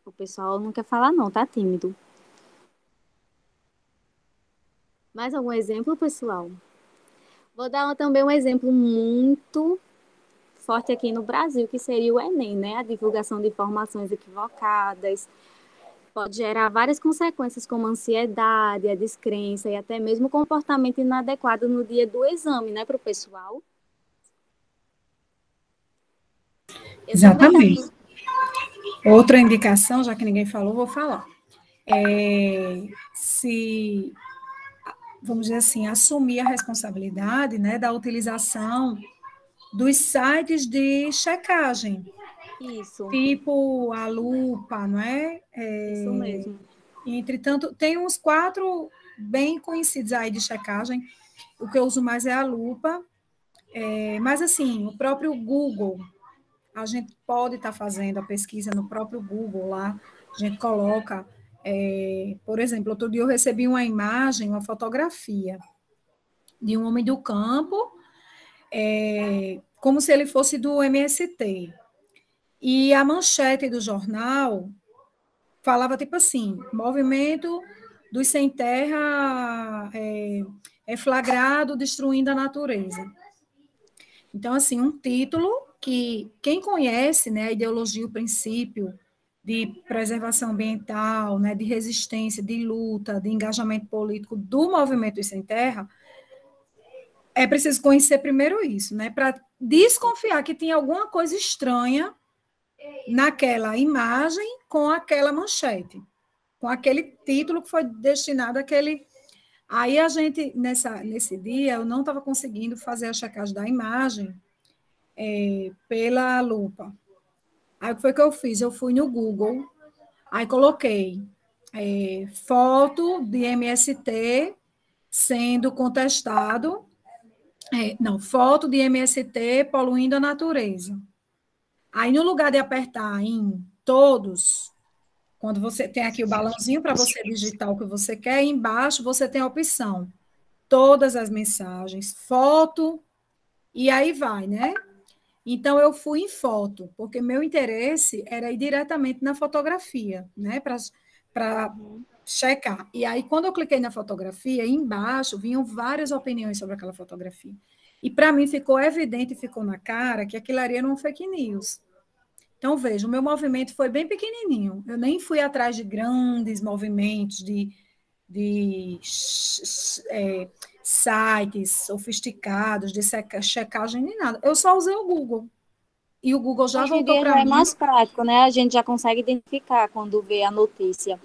O pessoal não quer falar não, tá tímido. Mais algum exemplo, pessoal? Vou dar também um exemplo muito forte aqui no Brasil, que seria o Enem, né? A divulgação de informações equivocadas pode gerar várias consequências, como ansiedade, a descrença e até mesmo comportamento inadequado no dia do exame, né, para o pessoal. Exatamente. Outra indicação, já que ninguém falou, vou falar. Se, vamos dizer assim, assumir a responsabilidade, né, da utilização dos sites de checagem. Isso. Tipo a Lupa, não é? Isso mesmo. Entretanto, tem uns 4 bem conhecidos aí de checagem. O que eu uso mais é a Lupa. Mas, assim, o próprio Google, a gente pode estar fazendo a pesquisa no próprio Google lá, a gente coloca, por exemplo, outro dia eu recebi uma imagem, uma fotografia de um homem do campo, como se ele fosse do MST. E a manchete do jornal falava tipo assim, movimento dos sem terra é flagrado destruindo a natureza. Então, assim, um título que quem conhece, né, a ideologia, o princípio de preservação ambiental, né, de resistência, de luta, de engajamento político do movimento dos sem terra, é preciso conhecer primeiro isso, né, para desconfiar que tem alguma coisa estranha naquela imagem com aquela manchete, com aquele título que foi destinado àquele... Aí a gente, nesse dia, eu não estava conseguindo fazer a checagem da imagem pela lupa. Aí o que foi que eu fiz? Eu fui no Google, aí coloquei foto de MST sendo contestado, foto de MST poluindo a natureza. Aí, no lugar de apertar em todos, quando você tem aqui o balãozinho para você digitar o que você quer, embaixo você tem a opção, todas as mensagens, foto, e aí vai, né? Então, eu fui em foto, porque meu interesse era ir diretamente na fotografia, né? Para checar. E aí, quando eu cliquei na fotografia, embaixo vinham várias opiniões sobre aquela fotografia. E, para mim, ficou evidente, ficou na cara que aquilo ali era um fake news. Então, veja, o meu movimento foi bem pequenininho. Eu nem fui atrás de grandes movimentos, de sites sofisticados, de checagem, nem nada. Eu só usei o Google. E o Google já voltou para mim. É mais prático, né? A gente já consegue identificar quando vê a notícia.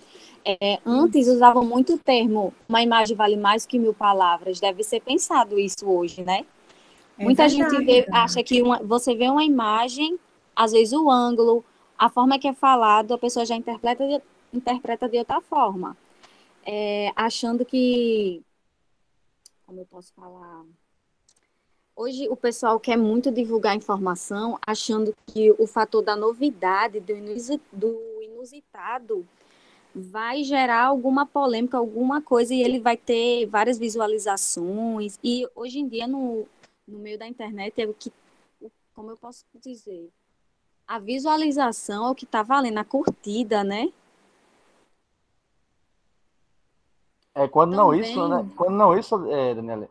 Antes usavam muito o termo, uma imagem vale mais que 1000 palavras. Deve ser pensado isso hoje, né? Muita gente acha que você vê uma imagem, às vezes o ângulo, a forma que é falado, a pessoa já interpreta de outra forma. Achando que... Como eu posso falar? Hoje o pessoal quer muito divulgar informação, achando que o fator da novidade, do inusitado, vai gerar alguma polêmica, alguma coisa, e ele vai ter várias visualizações. E hoje em dia, no meio da internet, é o que, como eu posso dizer, a visualização é o que está valendo, a curtida, né? Quando não isso, Daniela,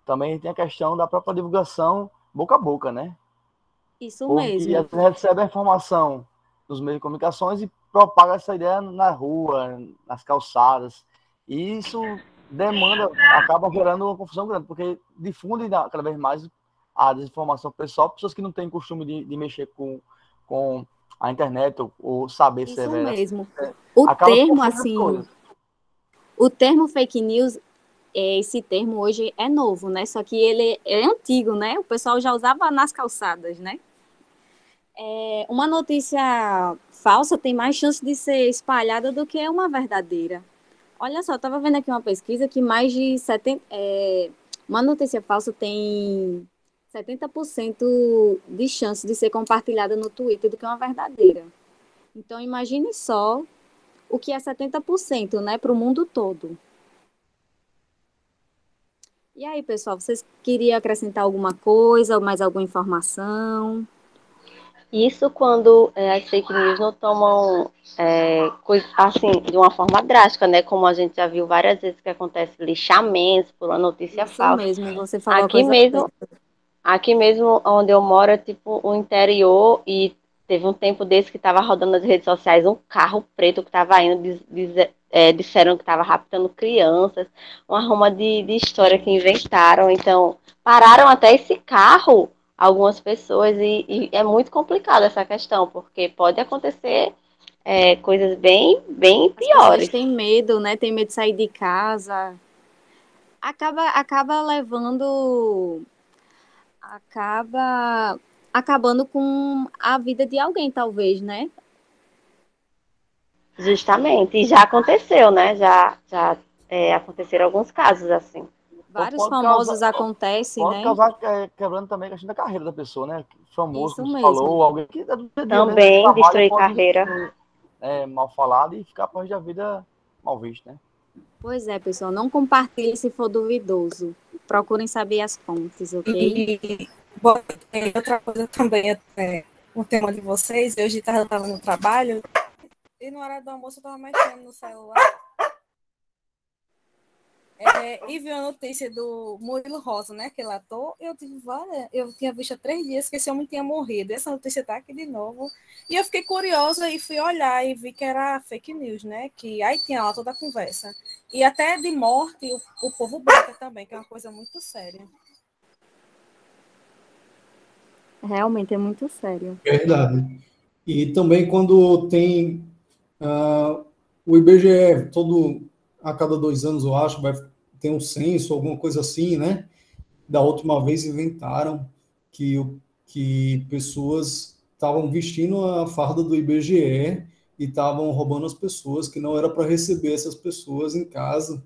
também tem a questão da própria divulgação boca a boca, né? Isso porque mesmo. Porque a gente recebe a informação dos meios de comunicações e propaga essa ideia na rua, nas calçadas. E isso acaba gerando uma confusão grande, porque difunde cada vez mais a desinformação pessoal, pessoas que não têm costume de mexer com a internet ou saber se é verdade. Isso mesmo. O termo fake news, esse termo hoje é novo, né? Só que ele é antigo, né? O pessoal já usava nas calçadas, né? Uma notícia falsa tem mais chance de ser espalhada do que uma verdadeira. Olha só, eu estava vendo aqui uma pesquisa que mais de 70%... uma notícia falsa tem 70% de chance de ser compartilhada no Twitter do que uma verdadeira. Então, imagine só o que é 70%, né, para o mundo todo. E aí, pessoal, vocês queriam acrescentar alguma coisa, mais alguma informação? Isso quando as fake news não tomam assim, de uma forma drástica, né? Como a gente já viu várias vezes que acontece lixamentos por uma notícia falsa. Isso mesmo, você falou aqui mesmo onde eu moro, tipo o interior, e teve um tempo desse que estava rodando nas redes sociais um carro preto que estava indo, disseram que estava raptando crianças, uma ruma de história que inventaram. Então, pararam até esse carro algumas pessoas, e é muito complicado essa questão, porque pode acontecer coisas bem piores. Tem medo, né? Tem medo de sair de casa. Acaba levando... Acaba acabando com a vida de alguém, talvez, né? Justamente. E já aconteceu, né? Já aconteceram alguns casos assim. Vários famosos acontecem, né? Pode causar quebrando também a questão da carreira da pessoa, né? Famoso, isso como mesmo. você falou, alguém que também né? Destruir carreira. Mal falado e ficar por da vida mal visto, né? Pois é, pessoal, não compartilhe se for duvidoso. Procurem saber as fontes, ok? Bom, outra coisa também, o tema de vocês, eu hoje estava no trabalho e na hora do almoço eu estava mexendo no celular. E vi a notícia do Murilo Rosa, né? Aquele ator. Eu tinha visto há 3 dias que esse homem tinha morrido. Essa notícia está aqui de novo. E eu fiquei curiosa e fui olhar e vi que era fake news, né? Que aí tinha lá toda a conversa. E até de morte o povo brinca também, que é uma coisa muito séria. Realmente é muito sério. Verdade. E também quando tem o IBGE, a cada 2 anos, eu acho, vai ter um censo, alguma coisa assim, né? Da última vez inventaram que pessoas estavam vestindo a farda do IBGE e estavam roubando as pessoas, que não era para receber essas pessoas em casa.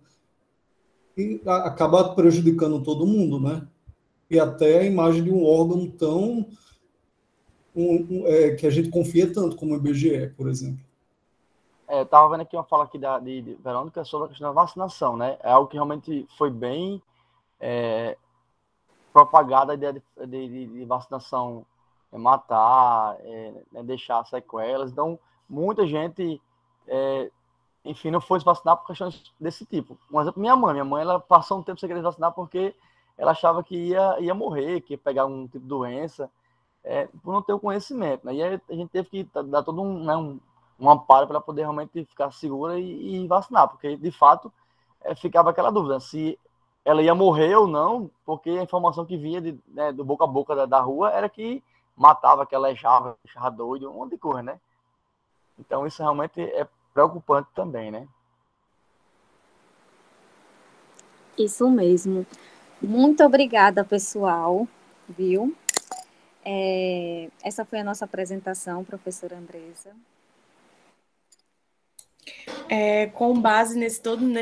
E acaba prejudicando todo mundo, né? E até a imagem de um órgão tão... que a gente confia tanto como o IBGE, por exemplo. Eu estava vendo aqui uma fala aqui de Verônica sobre a questão da vacinação, né? É algo que realmente foi bem propagada, a ideia de vacinação matar, deixar sequelas. Então, muita gente, enfim, não foi se vacinar por questões desse tipo. Um exemplo, minha mãe, ela passou um tempo sem querer se vacinar porque ela achava que ia morrer, que ia pegar um tipo de doença, por não ter o conhecimento, né? E aí a gente teve que dar todo um amparo para poder realmente ficar segura e vacinar, porque, de fato, ficava aquela dúvida, se ela ia morrer ou não, porque a informação que vinha do boca a boca da rua era que matava, que aleijava, deixava doido, um monte de coisa, né? Então, isso realmente é preocupante também, né? Isso mesmo. Muito obrigada, pessoal, viu? Essa foi a nossa apresentação, professora Andresa. Com base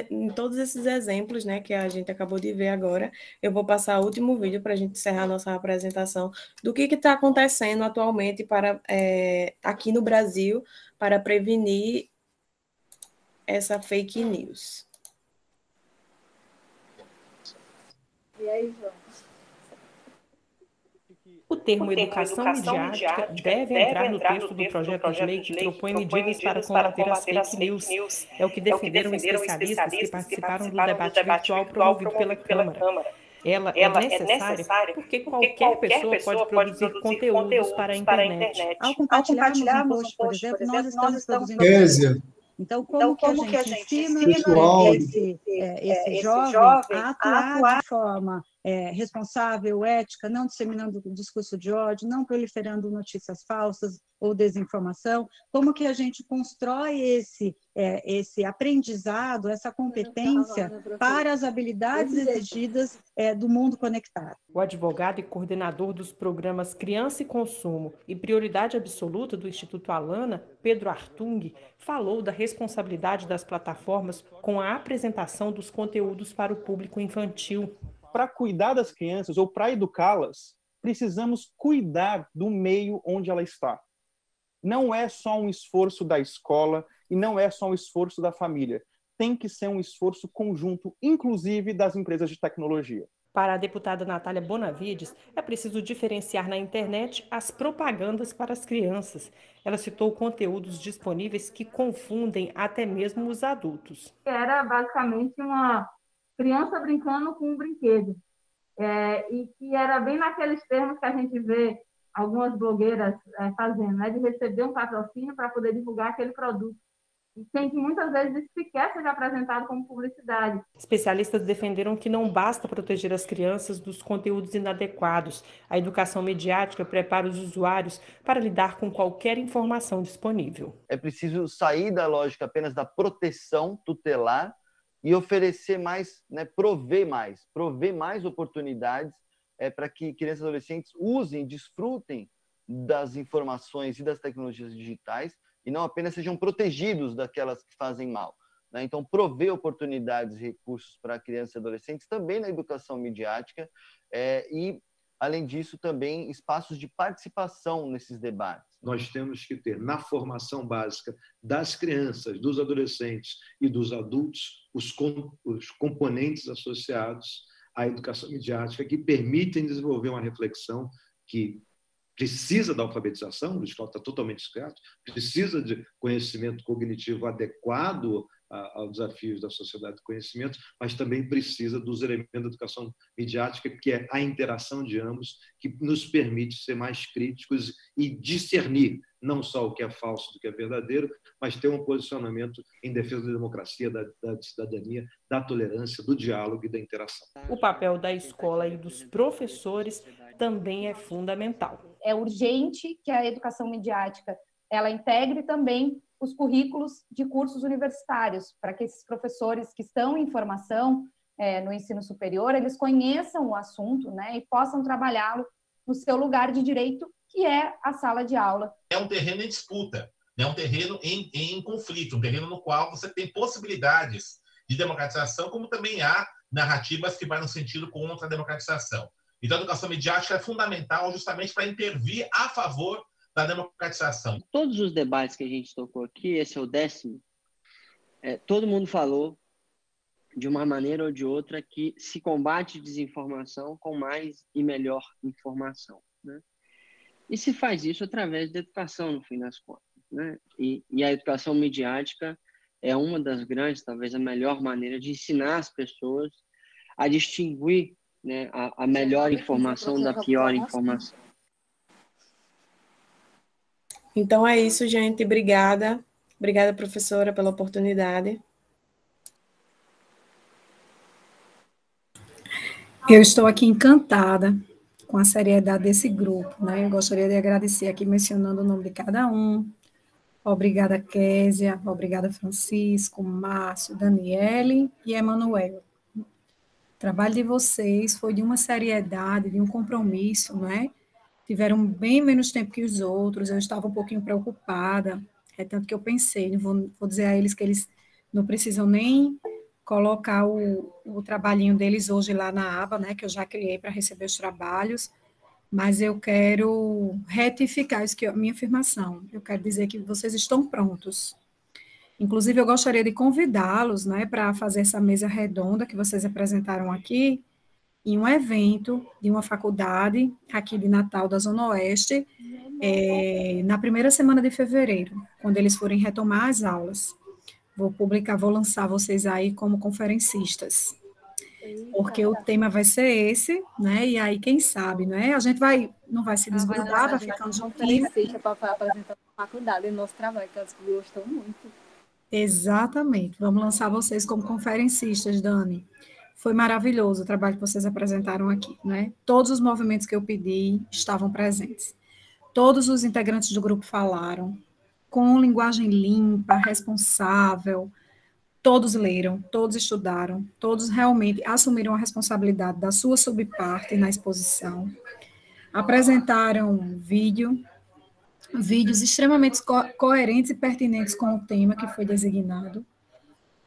em todos esses exemplos, né, que a gente acabou de ver agora, eu vou passar o último vídeo para a gente encerrar a nossa apresentação do que está acontecendo atualmente aqui no Brasil para prevenir essa fake news. E aí, João? O termo educação midiática deve entrar no texto do projeto de lei que propõe medidas para combater as fake news. É o que defenderam especialistas que participaram do debate virtual promovido pela Câmara. Ela é necessária porque qualquer pessoa pode produzir conteúdos para a internet. Ao compartilharmos um post, por exemplo, nós estamos produzindo... Então, como que a gente ensina esse jovem a atuar de forma responsável, ética, não disseminando discurso de ódio, não proliferando notícias falsas ou desinformação? Como que a gente constrói esse aprendizado, essa competência para as habilidades exigidas do mundo conectado? O advogado e coordenador dos programas Criança e Consumo e Prioridade Absoluta do Instituto Alana, Pedro Artung, falou da responsabilidade das plataformas com a apresentação dos conteúdos para o público infantil. Para cuidar das crianças ou para educá-las, precisamos cuidar do meio onde ela está. Não é só um esforço da escola e não é só um esforço da família. Tem que ser um esforço conjunto, inclusive das empresas de tecnologia. Para a deputada Natália Bonavides, é preciso diferenciar na internet as propagandas para as crianças. Ela citou conteúdos disponíveis que confundem até mesmo os adultos. Era basicamente uma criança brincando com um brinquedo. E que era bem naqueles termos que a gente vê algumas blogueiras fazendo, né, de receber um patrocínio para poder divulgar aquele produto. E sem que muitas vezes isso sequer seja apresentado como publicidade. Especialistas defenderam que não basta proteger as crianças dos conteúdos inadequados. A educação mediática prepara os usuários para lidar com qualquer informação disponível. É preciso sair da lógica apenas da proteção tutelar e oferecer mais, né, prover mais oportunidades para que crianças e adolescentes usem, desfrutem das informações e das tecnologias digitais e não apenas sejam protegidos daquelas que fazem mal, né? Então, prover oportunidades e recursos para crianças e adolescentes também na educação midiática e, além disso, também espaços de participação nesses debates. Nós temos que ter, na formação básica das crianças, dos adolescentes e dos adultos, os componentes associados à educação midiática que permitem desenvolver uma reflexão que precisa da alfabetização, o Luiz Cláudio está totalmente certo, precisa de conhecimento cognitivo adequado aos desafios da sociedade do conhecimento, mas também precisa dos elementos da educação midiática, que é a interação de ambos, que nos permite ser mais críticos e discernir não só o que é falso do que é verdadeiro, mas ter um posicionamento em defesa da democracia, da cidadania, da tolerância, do diálogo e da interação. O papel da escola e dos professores também é fundamental. É urgente que a educação midiática ela integre também os currículos de cursos universitários, para que esses professores que estão em formação no ensino superior, eles conheçam o assunto, né, e possam trabalhá-lo no seu lugar de direito, que é a sala de aula. É um terreno em disputa, é um terreno em conflito, um terreno no qual você tem possibilidades de democratização, como também há narrativas que vão no sentido contra a democratização. Então, a educação midiática é fundamental justamente para intervir a favor da democratização. Todos os debates que a gente tocou aqui, esse é o 10º, todo mundo falou, de uma maneira ou de outra, que se combate desinformação com mais e melhor informação, né? E se faz isso através da educação, no fim das contas, né? E a educação midiática é uma das grandes, talvez a melhor maneira de ensinar as pessoas a distinguir, né, a melhor informação da pior informação. Então é isso, gente. Obrigada. Obrigada, professora, pela oportunidade. Eu estou aqui encantada com a seriedade desse grupo, né? Eu gostaria de agradecer aqui, mencionando o nome de cada um. Obrigada, Késia. Obrigada, Francisco, Márcio, Daniele e Emanuel. O trabalho de vocês foi de uma seriedade, de um compromisso, né? Tiveram bem menos tempo que os outros, eu estava um pouquinho preocupada, é tanto que eu pensei, vou dizer a eles que eles não precisam nem colocar o trabalhinho deles hoje lá na aba, né, que eu já criei para receber os trabalhos, mas eu quero retificar isso que é a minha afirmação, eu quero dizer que vocês estão prontos. Inclusive, eu gostaria de convidá-los, né, para fazer essa mesa redonda que vocês apresentaram aqui, em um evento de uma faculdade aqui de Natal, da Zona Oeste, na primeira semana de fevereiro, quando eles forem retomar as aulas. Vou lançar vocês aí como conferencistas, porque o tema vai ser esse, né, e aí quem sabe, né, a gente não vai se desgrudar, vai ficando juntinho. Para apresentar a faculdade e nosso trabalho, que elas gostam muito. Exatamente, vamos lançar vocês como conferencistas, Dani. Foi maravilhoso o trabalho que vocês apresentaram aqui, né? Todos os movimentos que eu pedi estavam presentes. Todos os integrantes do grupo falaram, com linguagem limpa, responsável, todos leram, todos estudaram, todos realmente assumiram a responsabilidade da sua subparte na exposição, apresentaram vídeos extremamente coerentes e pertinentes com o tema que foi designado,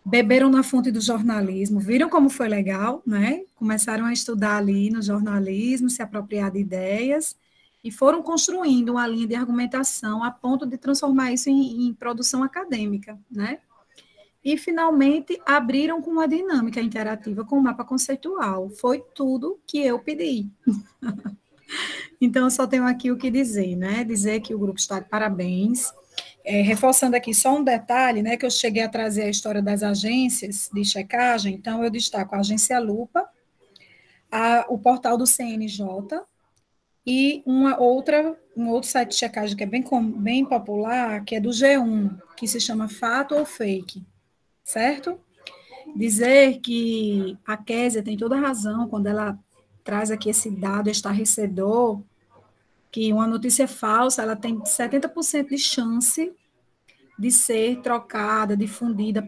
beberam na fonte do jornalismo, viram como foi legal, né? Começaram a estudar ali no jornalismo, se apropriar de ideias, e foram construindo uma linha de argumentação a ponto de transformar isso em produção acadêmica, né? E, finalmente, abriram com uma dinâmica interativa com o mapa conceitual. Foi tudo que eu pedi. Então, eu só tenho aqui o que dizer, né? Dizer que o grupo está de parabéns. Reforçando aqui só um detalhe, né, que eu cheguei a trazer a história das agências de checagem, então eu destaco a Agência Lupa, o portal do CNJ e um outro site de checagem que é bem popular, que é do G1, que se chama Fato ou Fake, certo? Dizer que a Késia tem toda a razão quando ela traz aqui esse dado estarrecedor, que uma notícia falsa, ela tem 70% de chance de ser trocada, difundida,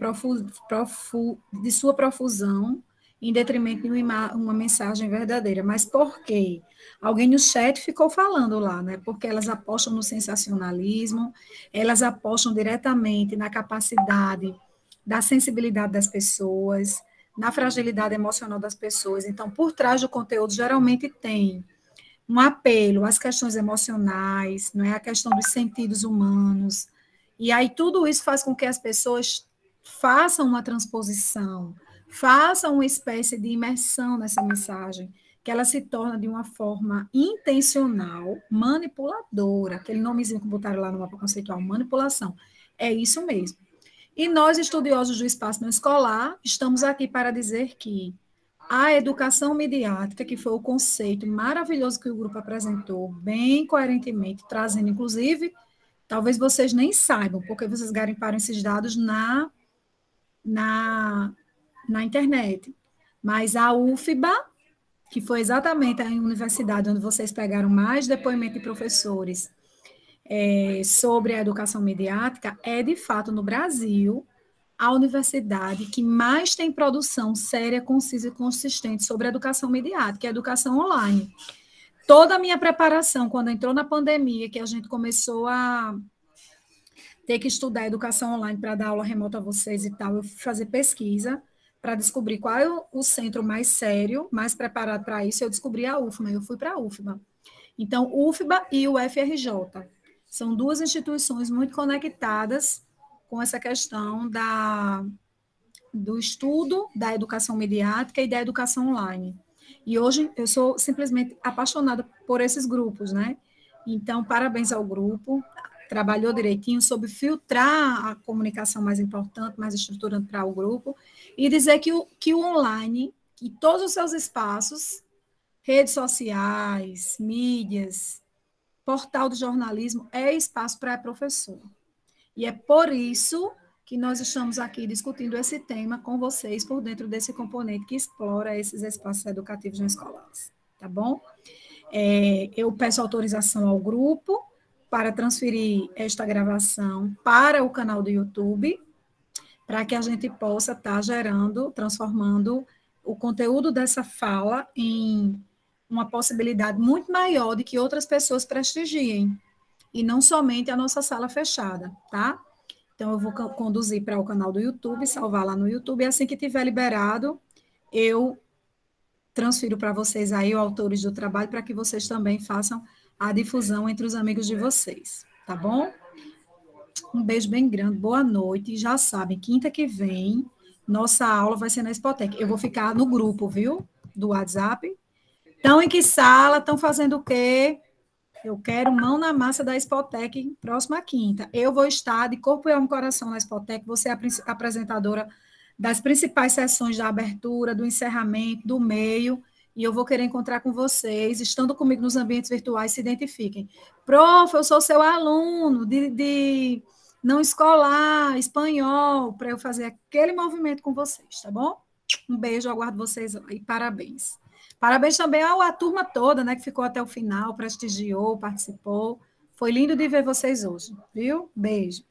de sua profusão, em detrimento de uma mensagem verdadeira. Mas por quê? Alguém no chat ficou falando lá, né? Porque elas apostam no sensacionalismo, elas apostam diretamente na capacidade da sensibilidade das pessoas, na fragilidade emocional das pessoas. Então, por trás do conteúdo, geralmente tem um apelo às questões emocionais, não é? A questão dos sentidos humanos. E aí tudo isso faz com que as pessoas façam uma transposição, façam uma espécie de imersão nessa mensagem, que ela se torna de uma forma intencional, manipuladora, aquele nomezinho que botaram lá no mapa conceitual, manipulação. É isso mesmo. E nós, estudiosos do espaço não escolar, estamos aqui para dizer que a educação midiática, que foi o conceito maravilhoso que o grupo apresentou, bem coerentemente, trazendo, inclusive, talvez vocês nem saibam, porque vocês garimparam esses dados na internet, mas a UFBA, que foi exatamente a universidade onde vocês pegaram mais depoimento de professores sobre a educação midiática, é, de fato, no Brasil, a universidade que mais tem produção séria, concisa e consistente sobre a educação midiática, a educação online. Toda a minha preparação, quando entrou na pandemia, que a gente começou a ter que estudar educação online para dar aula remota a vocês e tal, eu fui fazer pesquisa para descobrir qual é o centro mais sério, mais preparado para isso. Eu descobri a UFBA, eu fui para a UFBA. Então, UFBA e o FRJ são duas instituições muito conectadas com essa questão do estudo da educação midiática e da educação online. E hoje eu sou simplesmente apaixonada por esses grupos, né? Então, parabéns ao grupo, trabalhou direitinho sobre filtrar a comunicação mais importante, mais estruturante para o grupo, e dizer que o online, que todos os seus espaços, redes sociais, mídias, portal do jornalismo, é espaço para professor. E é por isso que nós estamos aqui discutindo esse tema com vocês por dentro desse componente que explora esses espaços educativos não escolares, tá bom? Eu peço autorização ao grupo para transferir esta gravação para o canal do YouTube, para que a gente possa estar transformando o conteúdo dessa fala em uma possibilidade muito maior de que outras pessoas prestigiem, e não somente a nossa sala fechada, tá? Então, eu vou conduzir para o canal do YouTube, salvar lá no YouTube, e assim que tiver liberado, eu transfiro para vocês aí, os autores do trabalho, para que vocês também façam a difusão entre os amigos de vocês, tá bom? Um beijo bem grande, boa noite. Já sabem, quinta que vem, nossa aula vai ser na Spotec. Eu vou ficar no grupo, viu? Do WhatsApp. Estão em que sala? Estão fazendo o quê? Eu quero mão na massa da Spotec próxima quinta. Eu vou estar de corpo e alma e coração na Spotec, vou ser a apresentadora das principais sessões da abertura, do encerramento, do meio, e eu vou querer encontrar com vocês, estando comigo nos ambientes virtuais, se identifiquem. Prof, eu sou seu aluno de não escolar, espanhol, para eu fazer aquele movimento com vocês, tá bom? Um beijo, aguardo vocês e parabéns. Parabéns também à turma toda, né, que ficou até o final, prestigiou, participou. Foi lindo de ver vocês hoje, viu? Beijo.